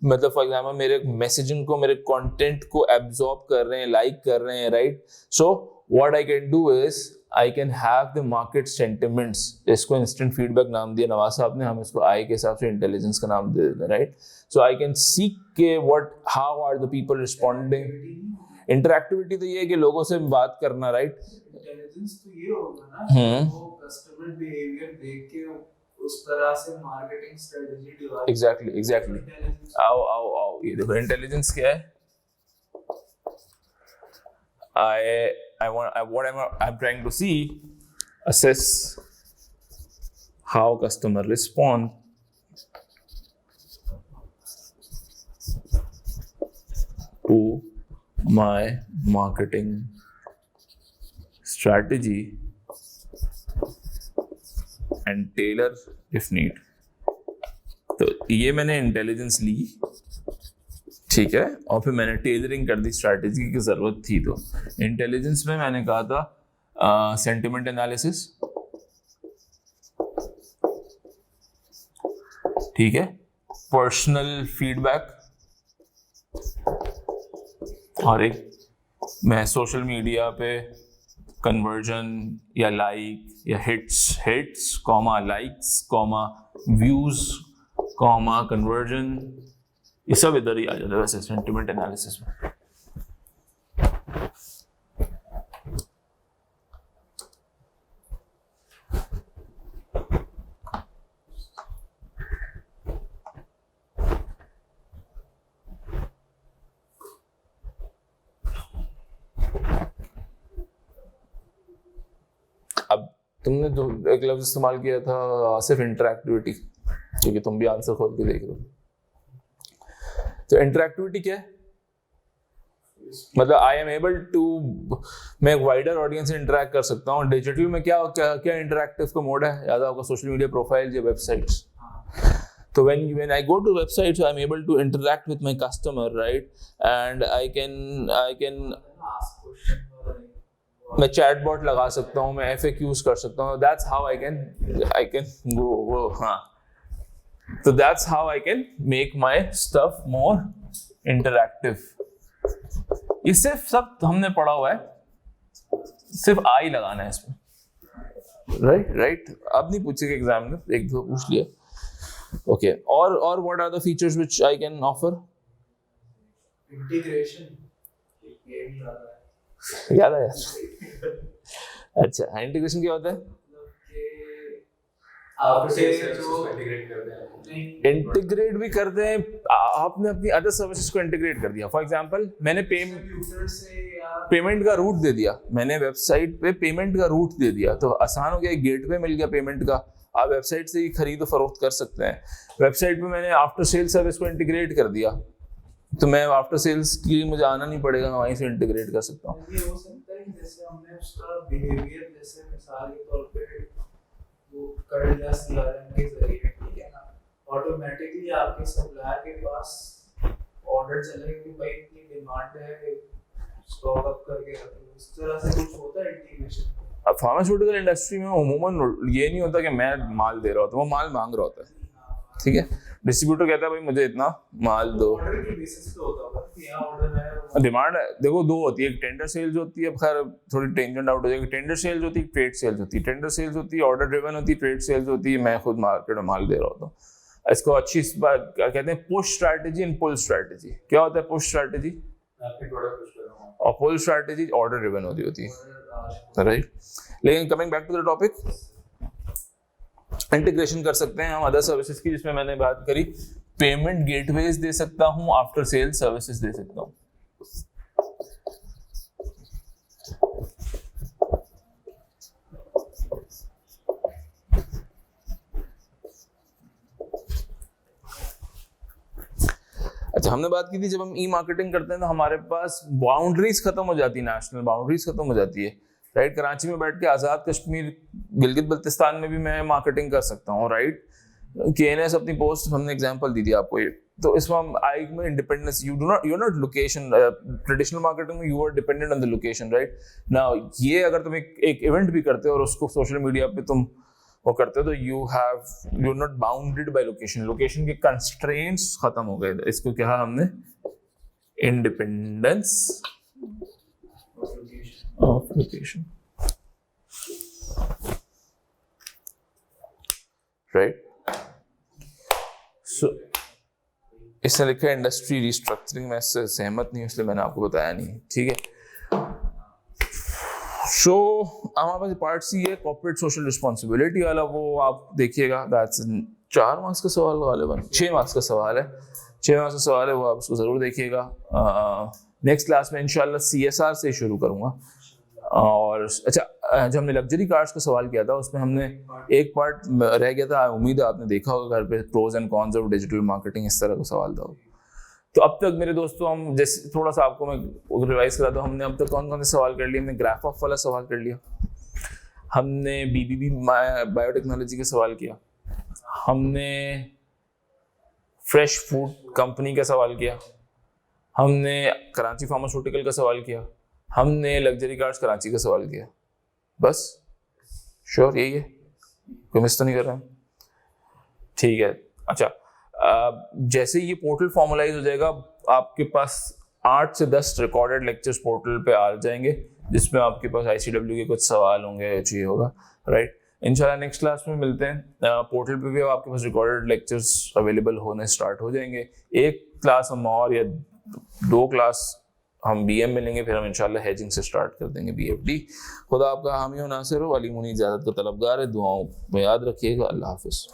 मतलब फॉर एग्जाम्पल मेरे मैसेजिंग को, मेरे कंटेंट को एब्जॉर्ब कर रहे हैं, लाइक कर रहे हैं, right? So what I can do is I can have the market sentiments. इसको इंस्टेंट फीडबैक नाम दिया नवाज साहब ने, हम इसको आई के हिसाब से इंटेलिजेंस का नाम दे देते हैं, right? So I can seek के what, how are the people responding. Interactivity तो ये है कि लोगों से बात करना, राइट? इंटेलिजेंस तो ये होगा ना वो कस्टमर बिहेवियर देख के उस तरह से मार्केटिंग स्ट्रेटजी डिवाइड। एग्जैक्टली। आओ ये देखो इंटेलिजेंस क्या है। I'm trying to see, assess how customer respond to my marketing strategy and tailor if need। तो ये मैंने इंटेलिजेंस ली, ठीक है, और फिर मैंने टेलरिंग कर दी स्ट्रैटेजी की जरूरत थी। तो इंटेलिजेंस में मैंने कहा था सेंटिमेंट एनालिसिस, ठीक है, पर्सनल फीडबैक, और एक मैं सोशल मीडिया पे कन्वर्जन या लाइक या hits comma likes comma views comma conversion, ये सब इधर ही आ जाता है वैसे सेंटिमेंट एनालिसिस में। अब तुमने जो एक लफ्ज इस्तेमाल किया था सिर्फ इंटरैक्टिविटी, क्योंकि तुम भी आंसर खोल के देख रहे हो। तो इंटरैक्टिविटी क्या है? मतलब आई एम एबल टू, मैं एक वाइडर ऑडियंस से इंटरैक्ट कर सकता हूँ। डिजिटल में क्या क्या क्या इंटरैक्टिव का मोड है? या तो आपका सोशल मीडिया प्रोफाइल या वेबसाइट्स। तो when I go to websites, I'm able to interact with my customer, right? And I can ask question or मैं चैटबॉट लगा सकता हूँ, मैं FAQs कर सकता हूँ। That's how I can go हाँ। तो that's how I can make my stuff more interactive। ये सिर्फ सब हमने पढ़ा हुआ है, सिर्फ आई लगाना है इसमें, राइट। अब नहीं पूछेगा एग्जाम में, एक दो पूछ लिया। Okay, or what are the features which I can offer? integration ये भी आता है। याद है यार। अच्छा, इंटीग्रेशन क्या होता है? आपसे जो जो इंटीग्रेट करते हैं इंटीग्रेट भी करते हैं, आपने अपनी अदर सर्विसेज को इंटीग्रेट कर दिया। फॉर एग्जांपल मैंने कंप्यूटर से या पेमेंट का रूट दे दिया, मैंने वेबसाइट पे पेमेंट का रूट दे दिया, तो आसान हो गया, गेटवे मिल गया पेमेंट का, आप वेबसाइट से ही खरीद फरोख्त कर सकते हैं। वेबसाइट पे मैंने आफ्टर सेल सर्विस को इंटीग्रेट कर दिया, तो मैं आफ्टर सेल्स के लिए मुझे आना नहीं पड़ेगा, मैं वहीं से इंटीग्रेट कर सकता हूँ। ये हो सकता है कि जैसे हमने उसका बिहेवियर, जैसे मिसाल के तौर पे वो कर दिया CRM के जरिए, ठीक है ना, ऑटोमेटिकली आपके सप्लायर के पास ऑर्डर चले कि भाई इतनी डिमांड है, स्टॉक अप करके रखो। इस तरह से कुछ होता है इंटीग्रेशन। अब फार्मास्यूटिकल इंडस्ट्री में उमूमन ये नहीं होता कि मैं माल दे रहा होता हूँ, वो माल मांग रहा होता है, ठीक है। डिस्ट्रीब्यूटर कहता है भाई मुझे इतना माल दो, ऑर्डर के बेसिस पे होता होगा कि यहाँ ऑर्डर है। डिमांड देखो दो होती है, एक टेंडर सेल्स होती है, अब खैर थोड़ी टेंजेंट आउट हो जाएगी। टेंडर सेल्स होती है, ट्रेड सेल्स होती है। टेंडर सेल्स होती है ऑर्डर ड्रिवन होती है, ट्रेड सेल्स होती है मैं खुद मार्केट में माल दे रहा होता हूँ। इसको अच्छी बात क्या कहते हैं, push strategy and pull strategy. क्या होता है पुश स्ट्रैटेजी? आपके प्रोडक्ट पुश कर रहा हूं, और पुल स्ट्रैटेजी ऑर्डर ड्रिवन होती है, राइट। लेकिन coming back to the topic, integration कर सकते हैं हम अदर सर्विसेज की, जिसमें मैंने बात करी पेमेंट गेटवेज दे सकता हूं, आफ्टर सेल सर्विसेज दे सकता हूं। अच्छा, हमने बात की थी जब हम ई मार्केटिंग करते हैं तो हमारे पास बाउंड्रीज खत्म हो जाती है, नेशनल बाउंड्रीज खत्म हो जाती है, राइट। कराची में बैठ के आज़ाद कश्मीर, गिलगित बल्तिस्तान में भी मैं मार्केटिंग कर सकता हूँ, राइट। KNS अपनी पोस्ट, हमने एग्जांपल दी थी आपको ये, तो इसमें हम आई में independence, you not location, traditional marketing में you are dependent on the location, right. Now ये अगर तुम एक इवेंट भी करते हो और उसको सोशल मीडिया पे तुम वो करते हो, तो you are not bounded by location, location के कंस्ट्रेंट्स खत्म हो गए। इसको क्या हमने independence of location, right. So इसने लिखा है इंडस्ट्री रिस्ट्रक्चरिंग, मैं इससे सहमत नहीं हूं, इसलिए मैंने आपको बताया नहीं, ठीक है। सो हमारे पास पार्ट सी है कॉर्पोरेट सोशल रिस्पॉन्सिबिलिटी वाला, वो आप देखिएगा, दैट्स 4 मार्क्स का सवाल, गालिबन 6 मार्क्स का सवाल है, 6 मार्क्स का सवाल है, वो आप उसको जरूर देखिएगा। नेक्स्ट क्लास में इंशाल्लाह CSR से शुरू करूंगा। और अच्छा, जब हमने लग्जरी कार्स का सवाल किया था उसमें हमने एक पार्ट रह गया था, उम्मीद है आपने देखा होगा घर पे, pros and cons of digital marketing, इस तरह का सवाल था। तो अब तक मेरे दोस्तों, हम जैसे थोड़ा सा आपको मैं रिवाइज करा दूं, हमने अब तक कौन कौन से सवाल कर लिए। हमने ग्राफ ऑफ वाला सवाल कर लिया, हमने BBB बायोटेक्नोलॉजी का सवाल किया, हमने फ्रेश फूड कंपनी का सवाल किया, हमने कराची फार्मास्यूटिकल का सवाल किया, हमने लग्जरी कार्स कराची का सवाल किया। बस श्योर यही है, कोई मिस तो नहीं कर रहा है? ठीक है। अच्छा, जैसे ये पोर्टल फॉर्मलाइज हो जाएगा, आपके पास 8 से 10 रिकॉर्डेड लेक्चर्स पोर्टल पे आ जाएंगे, जिसमें आपके पास ICW के कुछ सवाल होंगे, चाहिए होगा, राइट। इंशाल्लाह नेक्स्ट क्लास में मिलते हैं। पोर्टल पे भी आपके पास रिकॉर्डेड लेक्चर्स अवेलेबल होने स्टार्ट हो जाएंगे। एक क्लास हम और या 2 क्लास हम BM मिलेंगे, फिर हम इंशाल्लाह हेजिंग से स्टार्ट कर देंगे BFD। खुदा आपका हामी हो नासिर हो, अली मुनीर ज़्यादत का तलबगार है, दुआओं में याद रखिएगा। अल्लाह हाफिज़।